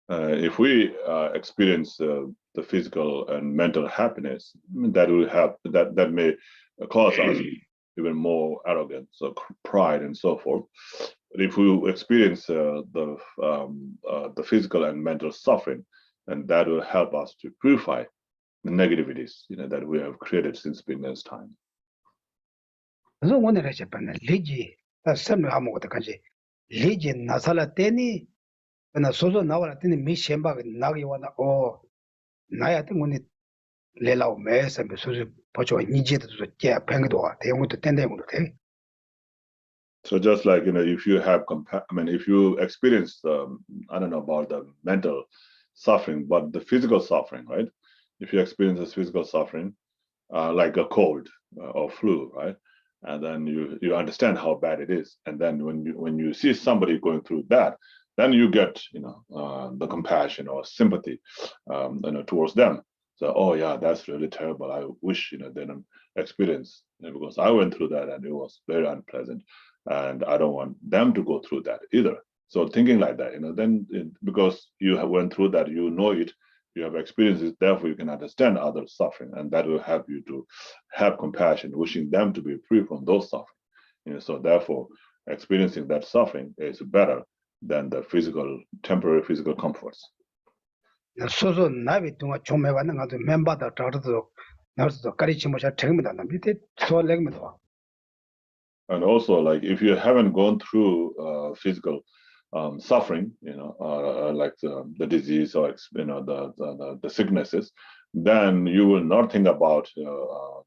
If we experience the physical and mental happiness, that will have that may cause us even more arrogance, so pride, and so forth. But if we experience the physical and mental suffering, and that will help us to purify the negativities, that we have created since beginner's time. 그래서 오늘 해చెప్ప네 리지 다 설명하면 어떡하지 리지 나살라 때니 나 소소 나와라 때니 미셴바 나기 와나 나야 때문에 레라오 메서 소소 보죠 니지도 제 팽도 대용도 땡땡도 돼. So just like if you have if you experience I don't know about the mental suffering, but the physical suffering, right? If you experience this physical suffering, like a cold or flu, right? And then you understand how bad it is, and then when you see somebody going through that, then you get the compassion or sympathy towards them. So, oh yeah, that's really terrible. I wish they don't experience because I went through that and it was very unpleasant, and I don't want them to go through that either. So thinking like that, then because you have went through that, it, you have experienced it, therefore you can understand others' suffering, and that will help you to have compassion, wishing them to be free from those suffering. So therefore, experiencing that suffering is better than the temporary physical comforts. 소소 나비 동안 좀 해봤는 것도 멤버다 저도 나도 가르치 모자 책임이다 나 밑에 소leg면도. And also, like if you haven't gone through physical suffering, like the disease or the sicknesses, then you will not think about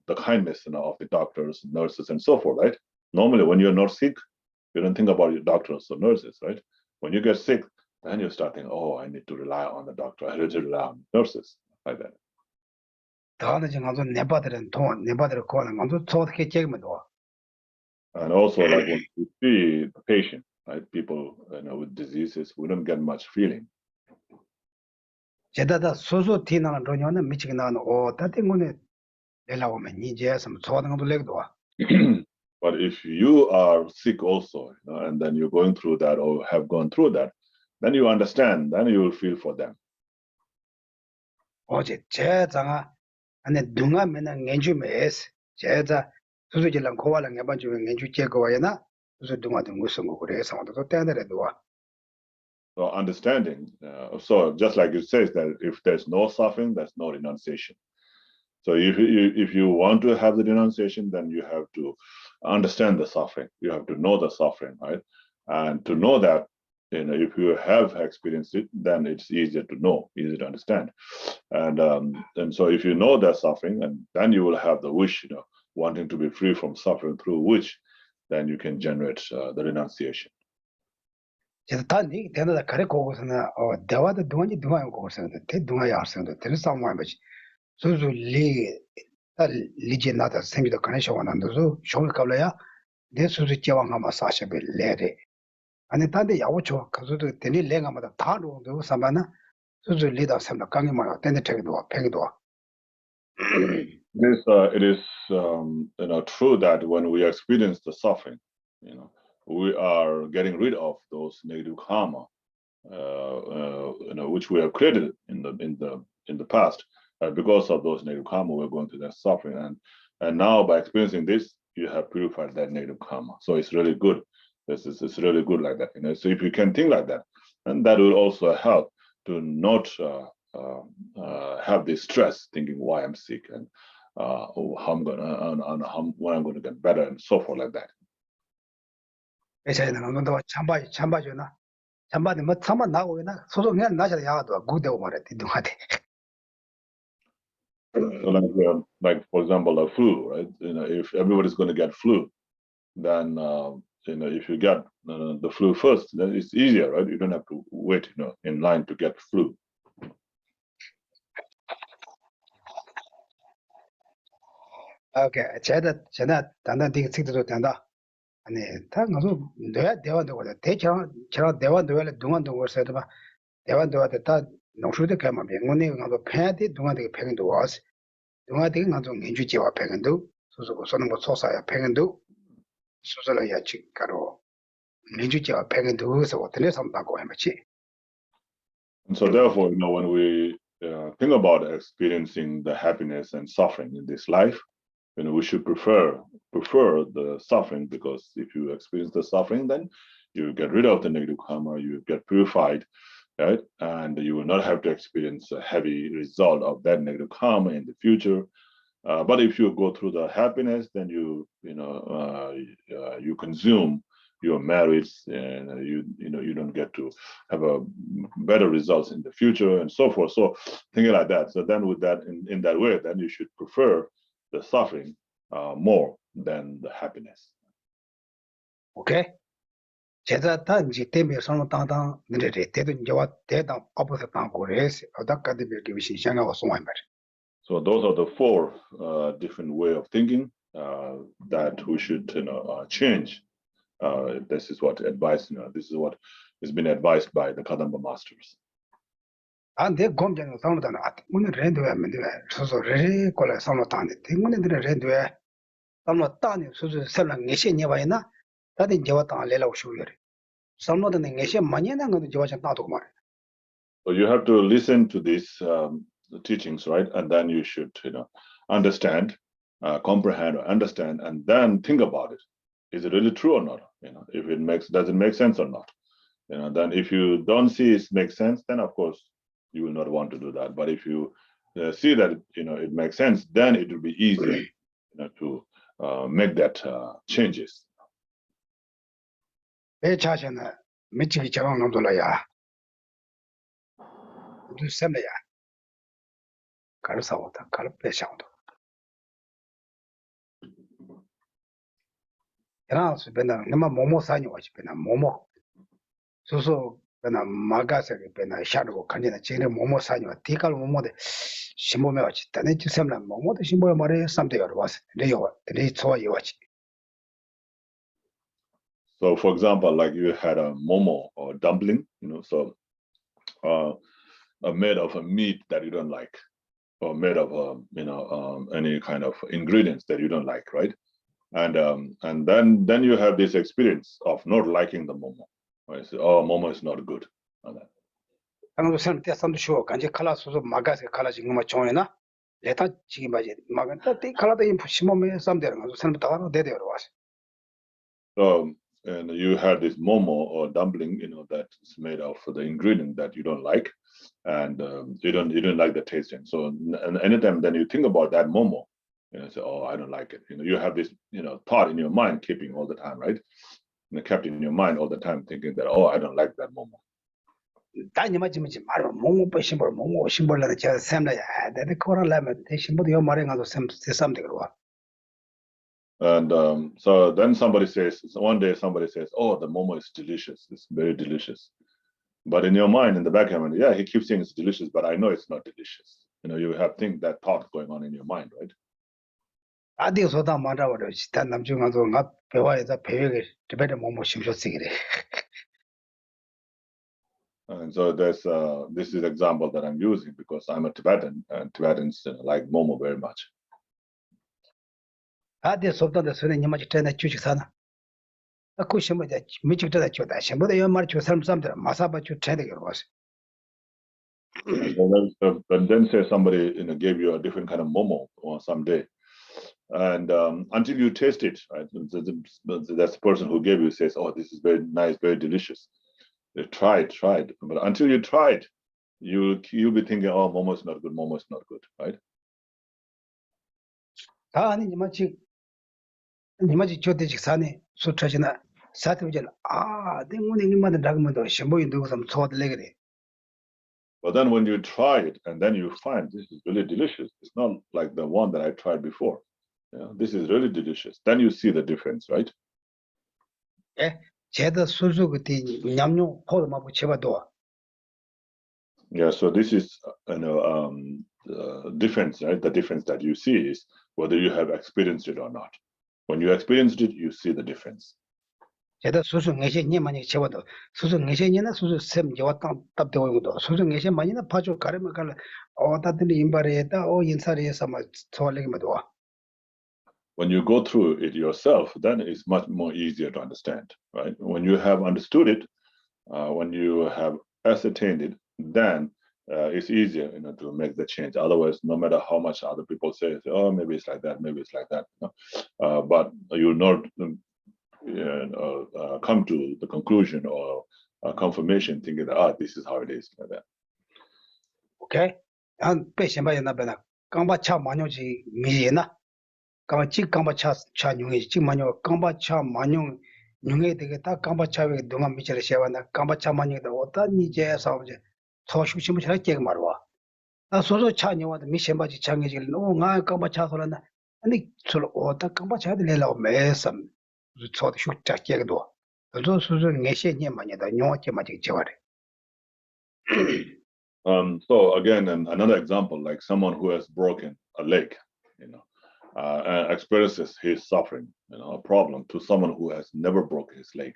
the kindness of the doctors, nurses, and so forth, right? Normally, when you're not sick, you don't think about your doctors or nurses, right? When you get sick, then you start thinking, oh, I need to rely on the doctor, I need to rely on nurses, like that. And also, like when you see the patient, right? People with diseases, we don't get much feeling. 제다다 소소 티나는 로녀는 미치게 나는 다땡고네 내려오면 이제 좀 소화는 것도 내고 와. But if you are sick also, and then you're going through that or have gone through that, then you understand, then you will feel for them. 어제 제자가 안에 누가면은 연주메스 제자 수수질랑 고발랑 해본 중에 연주 제거와야나 수수 누가도 무슨 거 그래 상황도 때내려도 와. So understanding, so just like it says that if there's no suffering, there's no renunciation. So if you want to have the renunciation, then you have to understand the suffering. You have to know the suffering, right? And to know that, if you have experienced it, then it's easier to know, easier to understand. And so if you know that suffering, and then you will have the wish, wanting to be free from suffering, through which then you can generate the renunciation. 제가 단지 대나다 가래 고고서나 대화도 동안이 동안 고고서나 대동아야 할수도 되는 상황이 뭐지. 수수 리지 나다 생기도 가능성이 없는데도 쇼를 가려야 내 수수 제왕하마 사셔벨 레레 아니 단데 야고쳐 가서도 되니 랭아마다 다로도 삼바나 수수 리다 삼다 강이마야 된데 책도 팽이도 It is true that when we experience the suffering, we are getting rid of those negative karma, which we have created in the past. Because of those negative karma, we're going through that suffering, and now by experiencing this, you have purified that negative karma. So it's really good. It's really good like that. So if you can think like that, and that will also help to not have this stress, thinking why I'm sick and how I'm when I'm going to get better and so forth like that. 회사에는 너도 참바주나 한마디 뭐 참아 나고 그냥 소소 그냥 나셔야 야도 구대고 말했지 동아대. So like for example, a flu, right? If everybody's going to get flu, then if you get the flu first, then it's easier, right? You don't have to wait, in line to get flu. Okay, 제가 단단 되게 책도 된다. 아니, 다 가서 내가 대화도 거다. 대처럼 대화도 왜 동안도 거서도 봐. 대화도 다 농수도 가면 병원에 가서 폐한테 동안되게 병도 와서 동안되게 가서 인주지와 병도 소소고 소는 뭐 소사야 병도 소설이야 직가로 인주지와 병도 그래서 어떻게 삼다고 해마치. And so therefore, when we think about experiencing the happiness and suffering in this life, we should prefer the suffering, because if you experience the suffering, then you get rid of the negative karma, you get purified, right? And you will not have to experience a heavy result of that negative karma in the future. But if you go through the happiness, then you consume your merits, and you don't get to have a better results in the future and so forth. So thinking like that. So then with that, in that way, then you should prefer the suffering more than the happiness. Okay. 제가 다 이제 때문에 손을 땅땅 내리래 대도 저와 대당 업어서 땅고 그래서 어디까지 이렇게 신상하고 송한 말. So those are the four different way of thinking that we should change. This is what advice. This is what has been advised by the Kadamba masters. 내 공장에 상로다는 오늘 렌드에 면데 소소 레 콜에 상로다는데 등문들의 렌드에 상로다는 소소 설랑 내신이 와이나 다들 저와 땅 레라고 쇼여리 상로다는 내신 많이 난 것도 저와 나도 말. So you have to listen to these teachings, right? And then you should understand, comprehend, or understand, and then think about it. Is it really true or not? If it does it make sense or not? Then if you don't see it makes sense, then of course you will not want to do that. But if you see that it makes sense, then it will be easier to make that changes. 내 자신은 미치기 전에 놈들이야. 두 셈이야. 가르사오다 가르페샤오도. 그래서 배나 내가 뭐뭐 사니 와지 배나 뭐뭐 소소 배나 마가서 배나 샤르고 간지나 제일 뭐뭐 사니 와 디갈 뭐뭐데 심보메 와지 다네 주셈나 뭐뭐도 심보에 말해 삼대가 와서 내 좋아요 와지. So for example, like you had a momo or dumpling, so made of a meat that you don't like, or made of any kind of ingredients that you don't like, right? And then you have this experience of not liking the momo. Right? So, momo is not good. 방금 사람 때 삼도 쉬워 간지 칼라 소소 마가서 칼라 지금 뭐 좋아해나 레타 지금 맞지 마가 때 칼라도 이 심보메 삼대는 거 사람 다 대대로 와서. And you had this momo or dumpling, that's made of the ingredient that you don't like, and you don't like the taste. And so, and anytime then you think about that momo, say, oh, I don't like it. You have this, thought in your mind, keeping all the time, right? Kept in your mind all the time, thinking that, oh, I don't like that momo. 다니 맞지 말로 모모 심벌 모모 심벌라는 저 샘나야 내가 코라라면 대신보다 요 말에 가서 샘 되거든. And so then one day somebody says, oh, the momo is delicious. It's very delicious. But in your mind, in the back of your mind, yeah, he keeps saying it's delicious, but I know it's not delicious. You have that thought going on in your mind, right? 아디소다 말아버려. 단 남중 가서 나 배워야자 배우게 되베르 모모 심쇼시기래. And so this is example that I'm using because I'm a Tibetan, and Tibetans like momo very much. 아디소다데 소리 니마지 트레나 주식 사나. 그 심어자 미치 트레나 주다. 심보다 요 말 주 사람들 마사바 주 트레나 왔어. And then say somebody gave you a different kind of momo or someday, and until you taste it, right? That's the person who gave you says, oh, this is very nice, very delicious. They tried, but until you try it, you'll be thinking, oh, momo is not good, right? 아니 니마지 조대직 사네 수트지나 사태부절 땡문이만 나가면도 신보인 누구 좀 소화들래그래. But then when you try it and then you find this is really delicious, it's not like the one that I tried before. This is really delicious. Then you see the difference, right? 예, 제도 수수 그때 냠뇨 포도마부 쳐봐도. Yeah, so this is difference, right? The difference that you see is whether you have experienced it or not. When you experienced it, you see the difference. 제도 수수 내셔니 많이 쳐봐도 수수 내셔니나 수수 샘 저왔다 답되고 있고도 수수 내셔 많이나 파주 가르면 갈 다들이 임바레다 인사리에서 막 소화내기마도. When you go through it yourself, then it's much more easier to understand, right? When you have understood it, when you have ascertained it, then it's easier, to make the change. Otherwise, no matter how much other people say, oh, maybe it's like that, maybe it's like that, but you'll not come to the conclusion or confirmation thinking that, this is how it is, like that. Okay? 한 배신바에 나베나 강바차 마뇨지 미예나 강바치 강바차 차뇽이 지마뇨 강바차 마뇽 뇽에 되겠다 강바차에 동안 미처를 셔와나 강바차 마뇽다 어떤 이제 사업제 소식심을 잘 깨게 말와 나 소소 차뇽와도 미셴바지 장애질 너가 강바차 소라나 아니 저 어떤 강바차들 내려고 매섬 저도 흉자 깨게도 저 소소 내세니 마녀다 뇽게 마지 제와래. So again, another example, like someone who has broken a leg, and experiences his suffering, a problem to someone who has never broken his leg,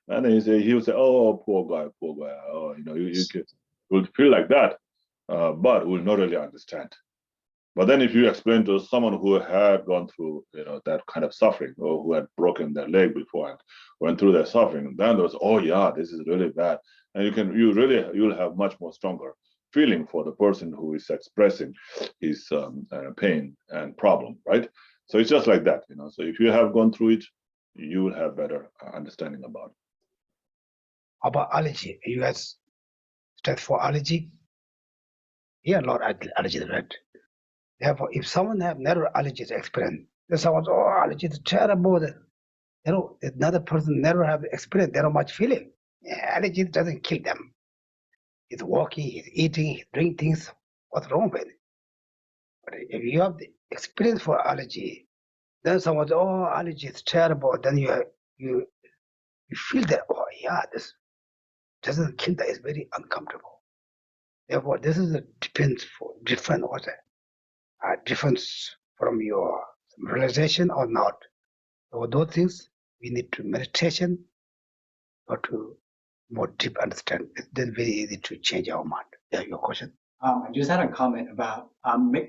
and then he will say, "Oh, poor guy, oh, you will feel like that, but will not really understand." But then if you explain to someone who had gone through, that kind of suffering, or who had broken their leg before and went through their suffering, then there was, oh yeah, this is really bad, and you'll have much more stronger feeling for the person who is expressing his pain and problem, right? So it's just like that, So if you have gone through it, you will have better understanding about it. About allergy, you guys study for allergy? Yeah, a lot of allergies, right? Therefore, if someone have never allergies experience, then someone's, allergy is terrible. Another person never have experience, they're not much feeling. Allergy doesn't kill them. He's walking, he's eating, he's drinking things. What's wrong with it? But if you have the experience for allergy, then someone's, allergy is terrible. Then you feel that, this doesn't kill that. It's very uncomfortable. Therefore, this is a difference from your realization or not. So those things we need to meditation or to more deep understand. It's then very easy to change our mind. Yeah, your question. I just had a comment about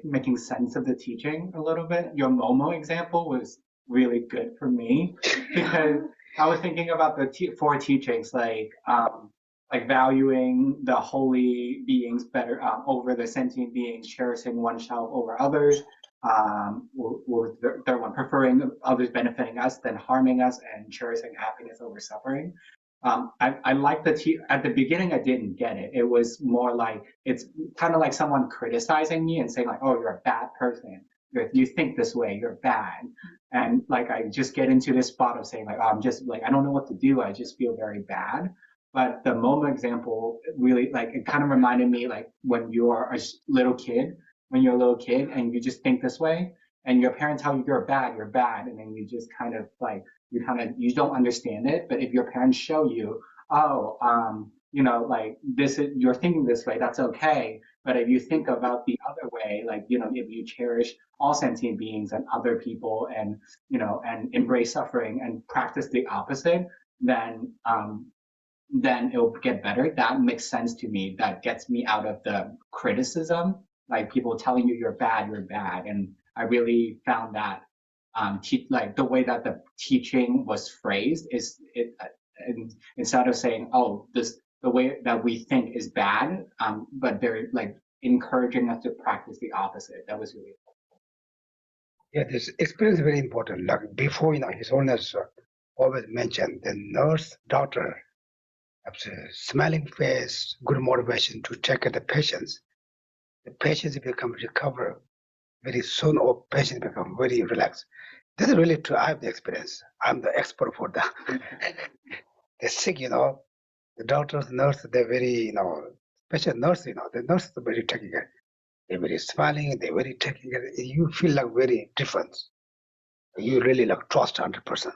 making sense of the teaching a little bit. Your Momo example was really good for me because I was thinking about the four teachings, like valuing the holy beings better over the sentient beings, cherishing oneself over others. Third one, preferring others benefiting us than harming us, and cherishing happiness over suffering. I like at the beginning I didn't get it. It was more like, it's kind of like someone criticizing me and saying like, oh, you're a bad person. If you think this way, you're bad. And like, I just get into this spot of saying like, I'm just like, I don't know what to do. I just feel very bad. But the Momo example really, like, it kind of reminded me like when you're a little kid and you just think this way and your parents tell you you're bad, and then you just kind of like, you don't understand it. But if your parents show you, like this is, you're thinking this way, that's okay. But if you think about the other way, like, if you cherish all sentient beings and other people and, and embrace suffering and practice the opposite, then it'll get better. That makes sense to me. That gets me out of the criticism, like people telling you you're bad. And I really found that like the way that the teaching was phrased is instead of saying, the way that we think is bad, but they're like encouraging us to practice the opposite. That was really helpful. Yeah, this experience is very important. Like before, His Holiness always mentioned the nurse, doctor, have a smiling face, good motivation to take care of the patients. The patients become recover very soon, or patients become very relaxed. This is really true. I have the experience. I'm the expert for that. They're sick, the doctors, nurses, they're very, special nurse, the nurses are very taking care. They're very smiling, they're very taking care. You feel like very different. You really like trust 100%.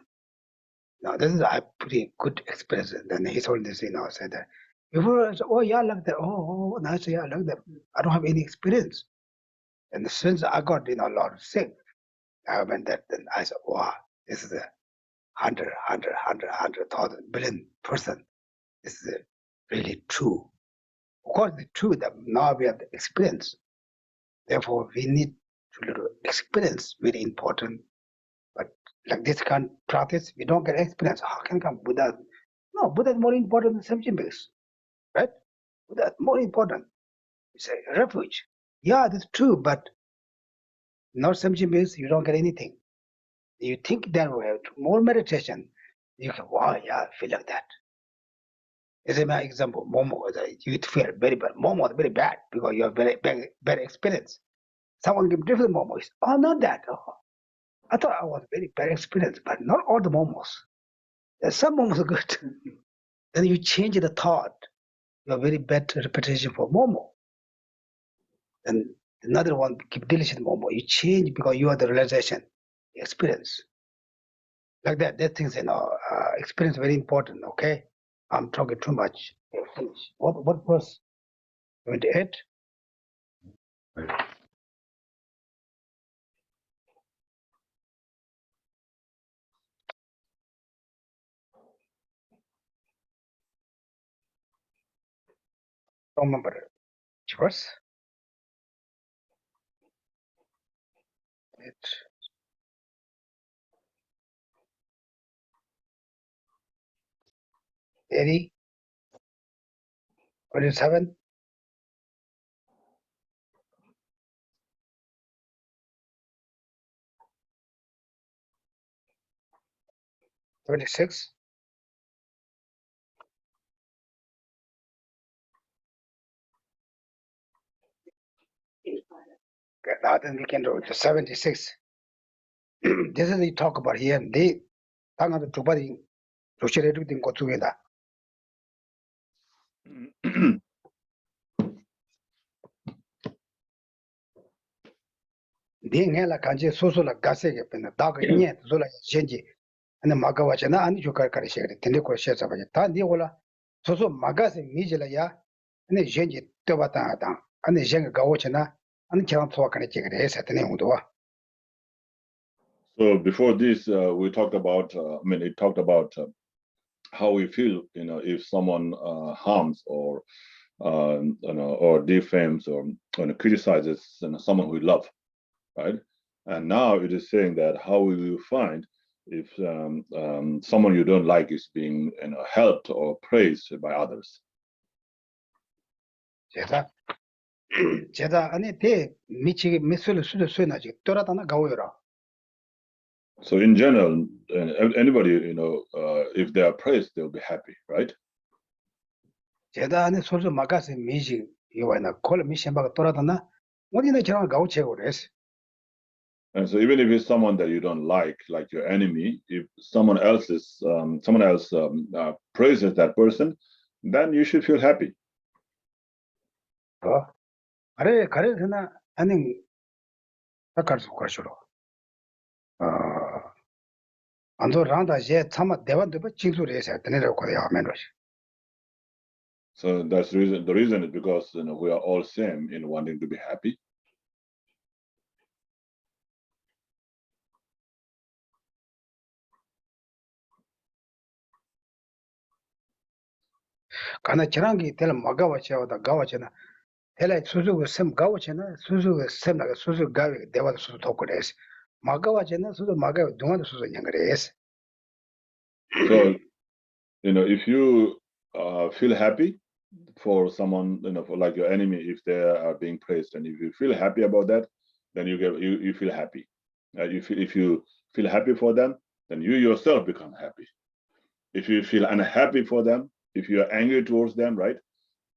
Now, this is a pretty good experience. Then His Holiness, said that. Before I said, oh, yeah, like that. Oh, nice, yeah, like that. I don't have any experience. And since I got, a lot of sick, I went there, then I said, wow, this is a 100,000 billion person. This is really true. Of course, it's true that now we have the experience. Therefore, we need to experience, very important. But like this kind of practice, we don't get experience. How can come Buddha? No, Buddha is more important than Samgye base, right? Buddha is more important. It's a refuge. Yeah, that's true, but not Samgye base, you don't get anything. You think that way, more meditation, you can, wow, yeah, I feel like that. As my example, Momo, you feel very bad. Momo is very bad because you have very bad experience. Someone give different momos. Oh, not that. Oh, I thought I was very bad experience, but not all the momos. There's some momos are good. Then you change the thought. You have very bad reputation for momo. And another one keep delicious momo. You change because you are the realization, experience. Like that. That things, experience very important. Okay, I'm talking too much. Finish. What was 28? Don't remember which verse. It 80, 27. 26. Okay, now then we can do the 76. This is the talk about here. They talk about the body to share everything go together. They ngela kanje soso la gase ke pena daga nye zola chenji and maga wachana ani chukar kare share tende ko share sabaje ta ni gola soso maga se mijela ya ani chenji toba ta ta ani jenga gawo chana ani chang thwa kane chegre esa tene undwa. So before this, we talked about, it talked about how we feel, if someone harms or, or defames or criticizes someone we love, right? And now it is saying that how will you find if someone you don't like is being helped or praised by others? 제가 안에 대 미치게 미술 수도 수나지 돌아다나 가오요라. So in general, anybody, if they are praised, they'll be happy, right? 제가 안에 소소 마가세 미지 이거나 콜 미션바가 돌아다나 어디나 저랑 가오체고 그랬어. And so even if it's someone that you don't like your enemy, if someone else praises that person, then you should feel happy. 아래 가래서나 아니 딱갈수 거시로. 안도 란다 제 참아 대반도 징수레서 되네라고 거야 하면서. So that's the reason. The reason is because we are all same in wanting to be happy. 가나 지랑기 될 마가와치와다 가와치나 텔에 수수고 셈 가와치나 수수고 셈나가 수수 가위 대와도 수수 토그레스 마가와치나 수수 마가와 동안도 수수 냥그레스. So if you feel happy for someone, for like your enemy, if they are being praised, and if you feel happy about that, then you feel happy. If you feel happy for them, then you yourself become happy. If you feel unhappy for them, if you are angry towards them, right?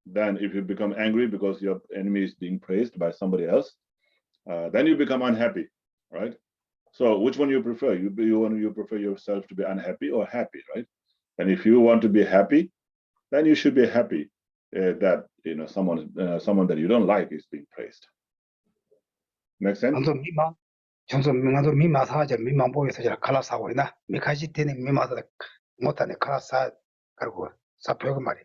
Then if you become angry because your enemy is being praised by somebody else, then you become unhappy, right? So which one you prefer? You prefer yourself to be unhappy or happy, right? And if you want to be happy, then you should be happy that someone that you don't like is being praised. Make sense? 전서 민가도 미마사자 미만 보여서 저 칼라사고이나 미카지 때는 미마사 못하네 칼라사 가고 사표가 말이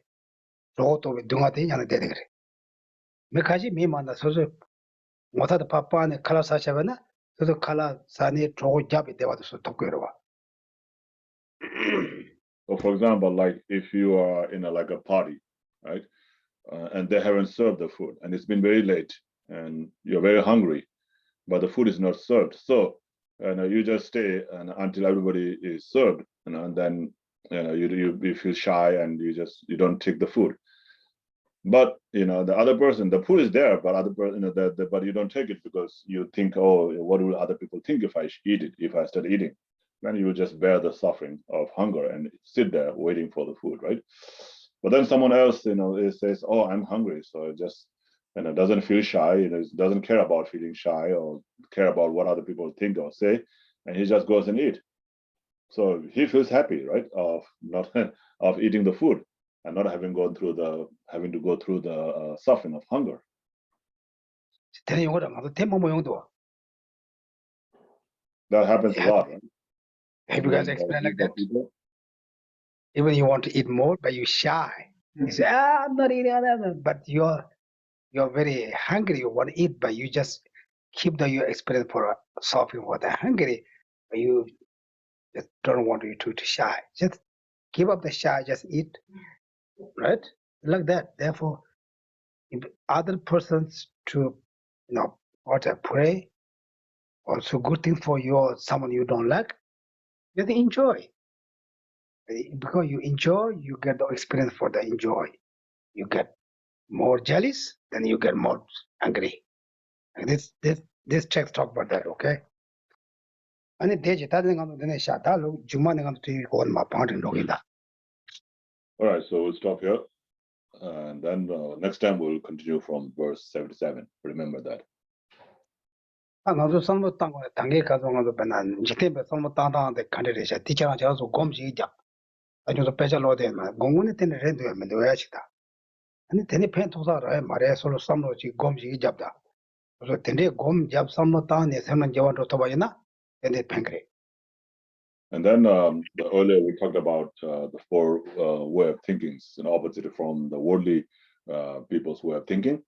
저것도 등하대냐는 되는 그래 미카지 미만다 소소 못하다 파파네 칼라사샤가나 그래서 칼라사니 저거 잡이 되와서 독거로 와. So for example, like if you are in like a party, right, and they haven't served the food and it's been very late and you're very hungry, but the food is not served. So you just stay until everybody is served, and then you feel shy and you don't take the food. But the other person, the food is there, but other person, but you don't take it because you think, oh, what will other people think if I eat it? If I start eating, then you will just bear the suffering of hunger and sit there waiting for the food, right? But then someone else, says, oh, I'm hungry, so it just doesn't feel shy, doesn't care about feeling shy or care about what other people think or say, and he just goes and eat. So he feels happy, right, of not of eating the food and not having to go through the suffering of hunger. That happens a lot, right? Have you guys experienced like that? People? Even you want to eat more, but you're shy. You say, I'm not eating, but you're very hungry. You want to eat, but you just keep your experience for suffering for the hungry, but you just don't want you to shy. Just give up the shy, just eat, right? Like that. Therefore, if other persons to, pray, also good thing for you or someone you don't like, just enjoy. Because you enjoy, you get the experience for the enjoy. You get more jealous, then you get more angry. And this text talk about that, okay? And deji tadeng ando dene sha da lo juma ne ando ti ko ma pang lo ginda. All right, so we'll stop here, and then next time we'll continue from verse 77. Remember that. Ando salmo tang ko tangi ka zo ando banan jite be salmo tang tang de kande sha ti cha cha zo gom ji ja. Ajo so pecha lo de ma gongune ten re do me do ya chita. Ani tene pen to sa ra mare solo salmo ji gom ji ja da. So tene gom jab salmo tang ne seman jawan ro to ba yana tene pengre. And then earlier we talked about the four way of thinking, an opposite from the worldly people's way of thinking.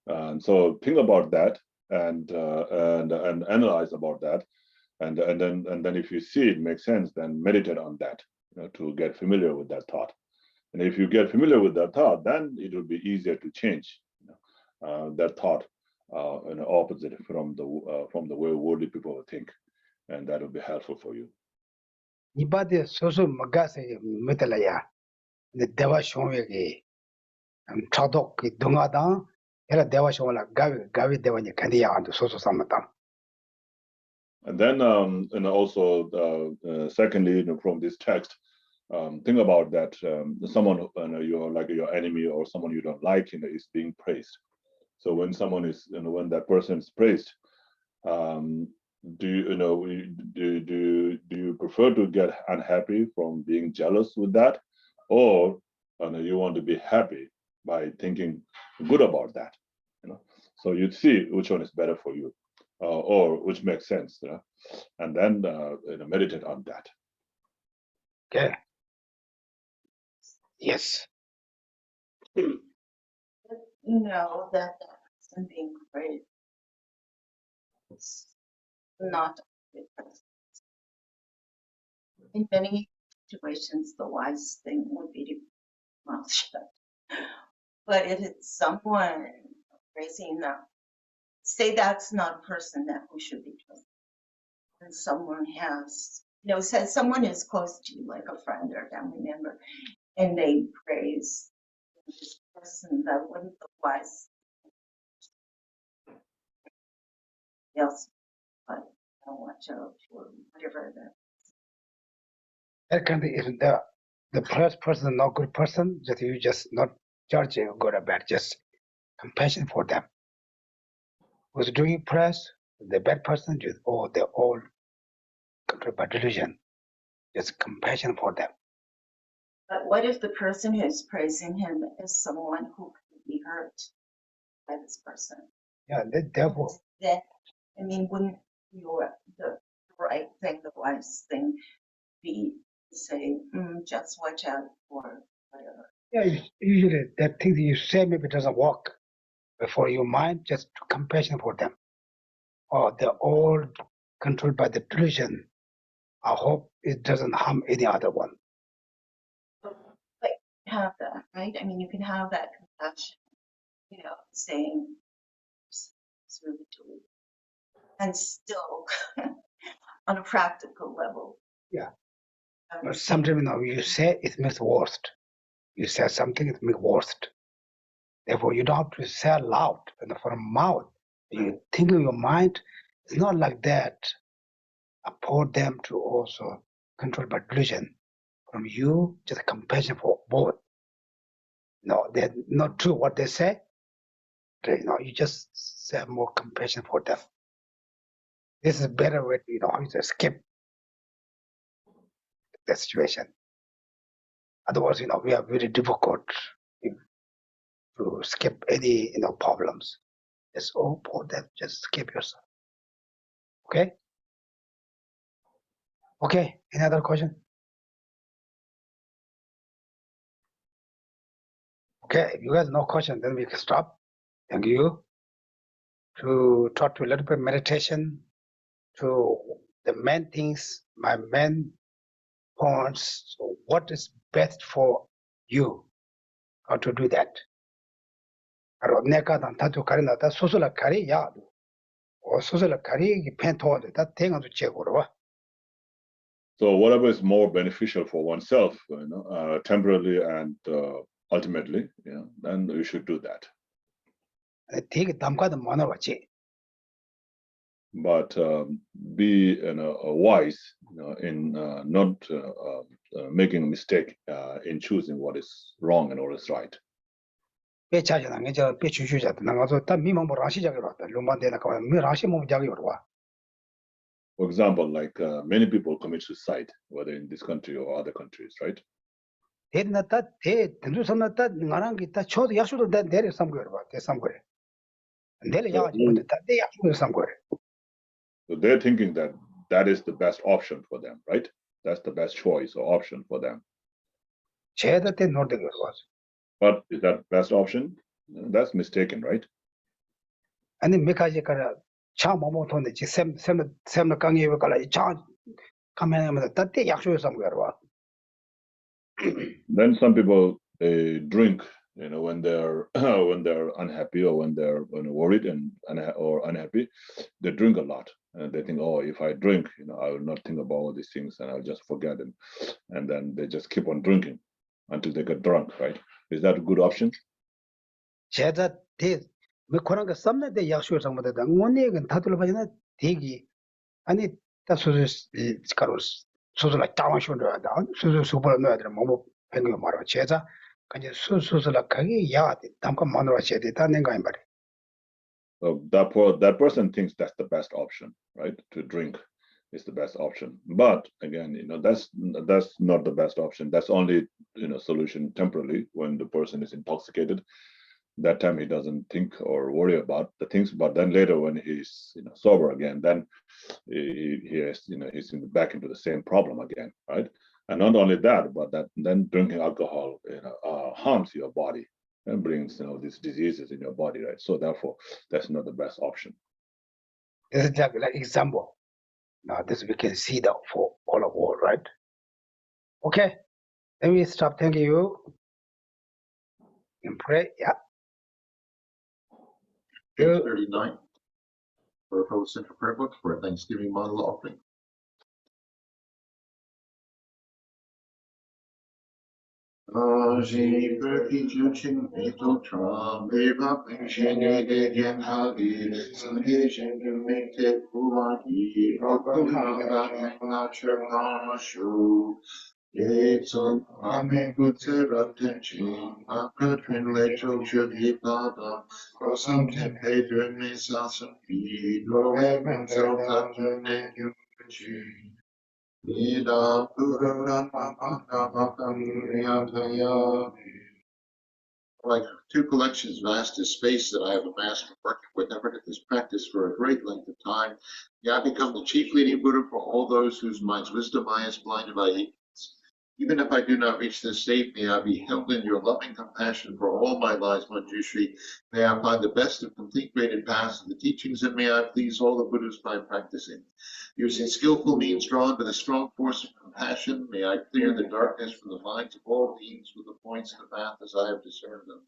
And so think about that and analyze about that, and then if you see it makes sense, then meditate on that, to get familiar with that thought. And if you get familiar with that thought, then it will be easier to change that thought opposite from the way worldly people think, and that will be helpful for you. Ibade soso magase metalaya the deva shonwege chadok ki dungada era deva shonla gavi deva ni kandiya andu soso samata. And then also secondly, from this text, think about that someone you're like your enemy or someone you don't like is being praised. So when someone is when that person is praised, do you prefer to get unhappy from being jealous with that, or you want to be happy by thinking good about that? So you'd see which one is better for you, or which makes sense, and then meditate on that. Okay. Yes. Know that person being praised is not a good person. In many situations, the wise thing would be to keep mouth shut. But if it's someone praising them, say that's not a person that we should be trusting. And someone has, says someone is close to you, like a friend or a family member, and they praise this person, that wouldn't the wise else, but watch out for whatever that. That can be if the first person not good person, that you just not judge good or bad, just compassion for them. Who's doing press, the bad person, they're all controlled by delusion. Just compassion for them. But what if the person who's praising him is someone who could be hurt by this person? Yeah, therefore. Then, I mean, wouldn't the right thing, the wise thing, be to say, just watch out for whatever? Yeah, usually that thing that you say maybe doesn't work. Before your mind, just compassion for them. Or they're all controlled by the delusion. I hope it doesn't harm any other one. But have that, right? I mean, you can have that compassion, saying it's really true, and still on a practical level. Yeah. But sometimes you say it makes worst. You say something, it makes worst. Therefore, you don't have to say aloud from mouth. You think in your mind, it's not like that. Uphold them to also control by delusion. From you, just compassion for both. No, they're not true what they say. You just say more compassion for them. This is a better way to escape the situation. Otherwise, we are very difficult to skip any problems. Just for that, just skip yourself. Okay? Okay, any other question? Okay, if you have no question, then we can stop. Thank you. To talk to a little bit meditation, to the main things, my main points, so what is best for you, how to do that. So whatever is more beneficial for oneself, temporarily and ultimately, then you should do that. But be wise in not making a mistake in choosing what is wrong and what is right. For example, like many people commit suicide, whether in this country or other countries, right? So they're thinking that is the best option for them, right? That's the best choice or option for them. But is that best option? That's mistaken, right? Then some people drink, when they're unhappy or when they're worried or unhappy, they drink a lot, and they think, oh, if I drink, I will not think about all these things and I'll just forget them, and then they just keep on drinking until they get drunk, right? Is that a good option? So that person thinks that's the best option, right? To drink is the best option. But again, that's not the best option. That's only solution temporarily when the person is intoxicated. That time he doesn't think or worry about the things. But then later, when he's sober again, then he's back into the same problem again, right? And not only that, but then drinking alcohol harms your body and brings these diseases in your body, right? So therefore, that's not the best option. This is just like example. Now this we can see that for all of all, right? Okay, let me stop. Thank you. And pray. Yeah. Page 39 for a Central Prayer Book for a Thanksgiving model offering. Aji Perkichu Ching Ito Tram Beba Penshene de Gen Hagi Sange Shengu Mekte Kuwaki Rokuhanga Nature Hamashu Yetsun Ame Gutse Raptenchin Akatrin Lecho Chudhipata Kosam Tempe Dune Sasam Pi Loe Menzel Tatune Yuchi Idam Pururam Mamakam Yataya. Like two collections, vast as space, that I have amassed from working with effort at this practice for a great length of time. May I become the chief leading Buddha for all those whose mind's wisdom I is blinded by ignorance. Even if I do not reach this state, may I be held in your loving compassion for all my lives, Manjushri. May I find the best of complete graded paths of the teachings, and may I please all the Buddhas by practicing. Using skillful means drawn by the strong force of compassion, may I clear the darkness from the minds of all beings with the points of the path as I have discerned them.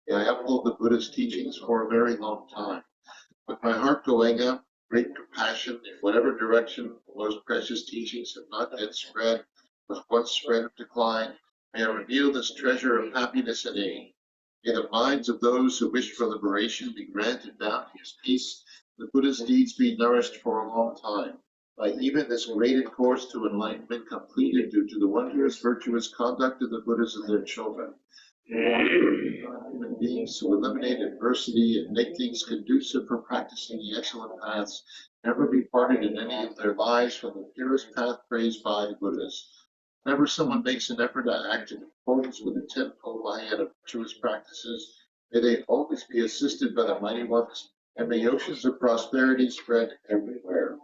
May I uphold the Buddha's teachings for a very long time. With my heart going out, great compassion in whatever direction the most precious teachings have not yet spread, with once spread of decline, may I reveal this treasure of happiness and aid. May the minds of those who wish for liberation be granted bounteous peace, the Buddha's deeds be nourished for a long time. By even this graded course to enlightenment completed due to the wondrous virtuous conduct of the Buddhas and their children. Human beings who eliminate adversity and make things conducive for practicing the excellent paths never be parted in any of their lives from the purest path praised by the Buddhas. Whenever someone makes an effort to act in accordance with the tenfold line of virtuous practices, may they always be assisted by the mighty ones, and may oceans of prosperity spread everywhere.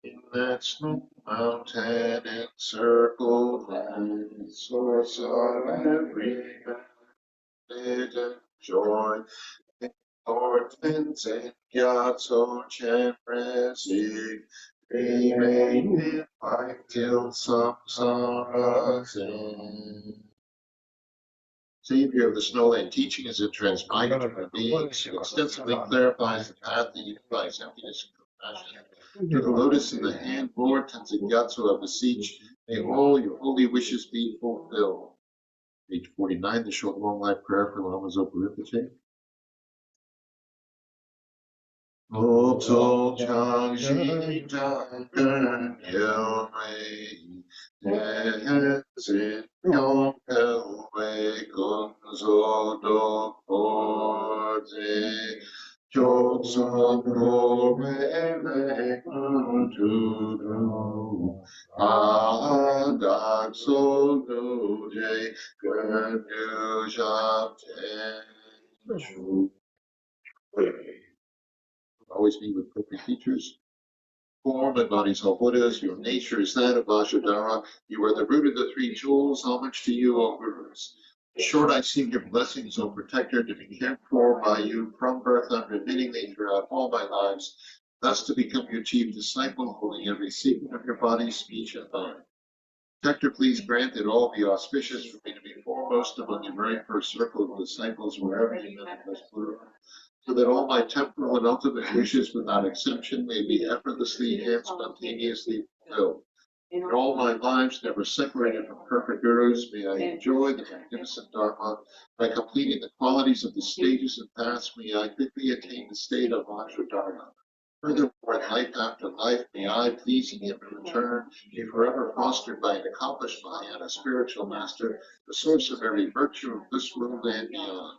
In that snow mountain encircled land, source of every benefit and joy, orphans and Gyatso Chenrezig, remain in life till samsara's end. Savior of the Snowland teaching is it transmigrant to the beings, it extensively clarifies the path that unifies emptiness and compassion. To the lotus in the hand, Lord Tenzin Gyatso, I beseech, may all your holy wishes be fulfilled. Page 49, the short long life prayer for Lama Zopa Rinpoche. Oto Changji Tangan Gyume, Tenzin Yongkel Wei Kunzo Do Orde, Jokso Prove Kuntudu, Adak So Duje, Gurdu Sham Tenchu. Always be with perfect teachers. Form and bodies all Buddhas. Your nature is that of Vajradhara. You are the root of the three jewels. Homage to you, O Gurus. In short, I seek your blessings, O Protector, to be cared for by you from birth unremittingly throughout all my lives, thus to become your chief disciple, holding every secret of your body, speech, and mind. Protector, please grant that all be auspicious for me to be foremost among your very first circle of disciples wherever you manifest Buddha, so that all my temporal and ultimate wishes without exception may be effortlessly and spontaneously fulfilled. In all my lives, never separated from perfect gurus, may I enjoy the magnificent Dharma. By completing the qualities of the stages and paths, may I quickly attain the state of Vajradhara. Furthermore, in life after life, may I, pleasing him in return, be forever fostered by an accomplished Mahayana spiritual master, the source of every virtue of this world and beyond.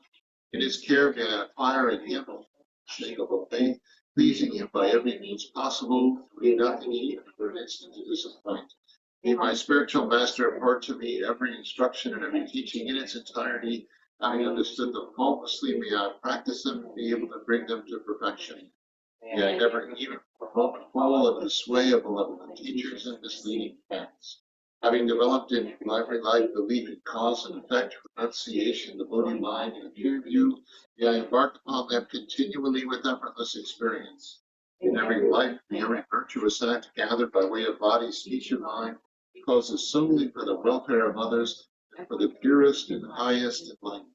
In his care, may I acquire in him a unshakable faith, pleasing him by every means possible, doing nothing even for an instant to disappoint. May my spiritual master impart to me every instruction and every teaching in its entirety. Having understood them faultlessly, may I practice them and be able to bring them to perfection. May I never even for a moment fall under the sway of malevolent teachers and misleading facts. Having developed in every life belief in cause and effect, renunciation, the Bodhi mind, and pure view, may I embark upon them continually with effortless experience. In every life, may every virtuous act gathered by way of body, speech, and mind causes solely for the welfare of others and for the purest and highest enlightenment.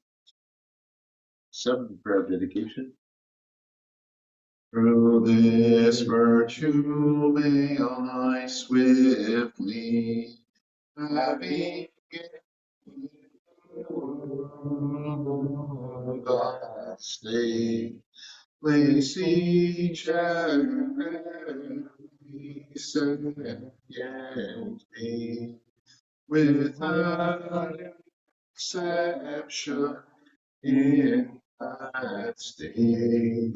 7th prayer of dedication. Through this virtue may I swiftly navigate that state, place each and every sentient being without exception in that state.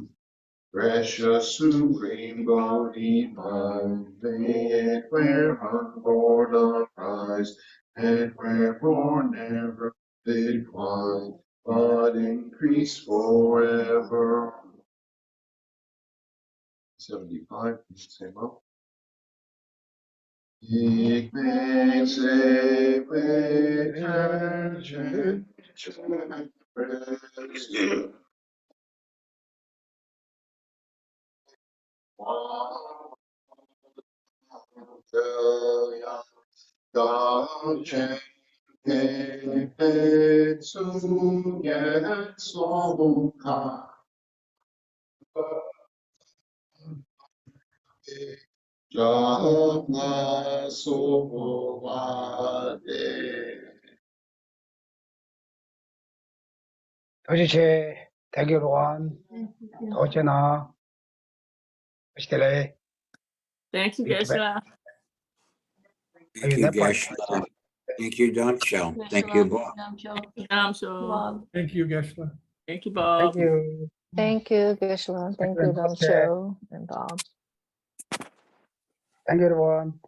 Precious Supreme Bodhi-mind, may it wear on board the prize, and wherefore never decline, but increase forever. 75, same up. Ik ben zeker 도지체, thank you everyone. 도제나, Shantideva. Thank you, Thank you. Geshe-la. Thank you, Geshe-la. Thank you, Damcho. Thank you, Bob. Namcho. Thank you, Geshe-la. Thank you, Bob. Thank you. Thank you, Geshe-la. Thank you, Thank you, Damcho and Bob. Thank you everyone.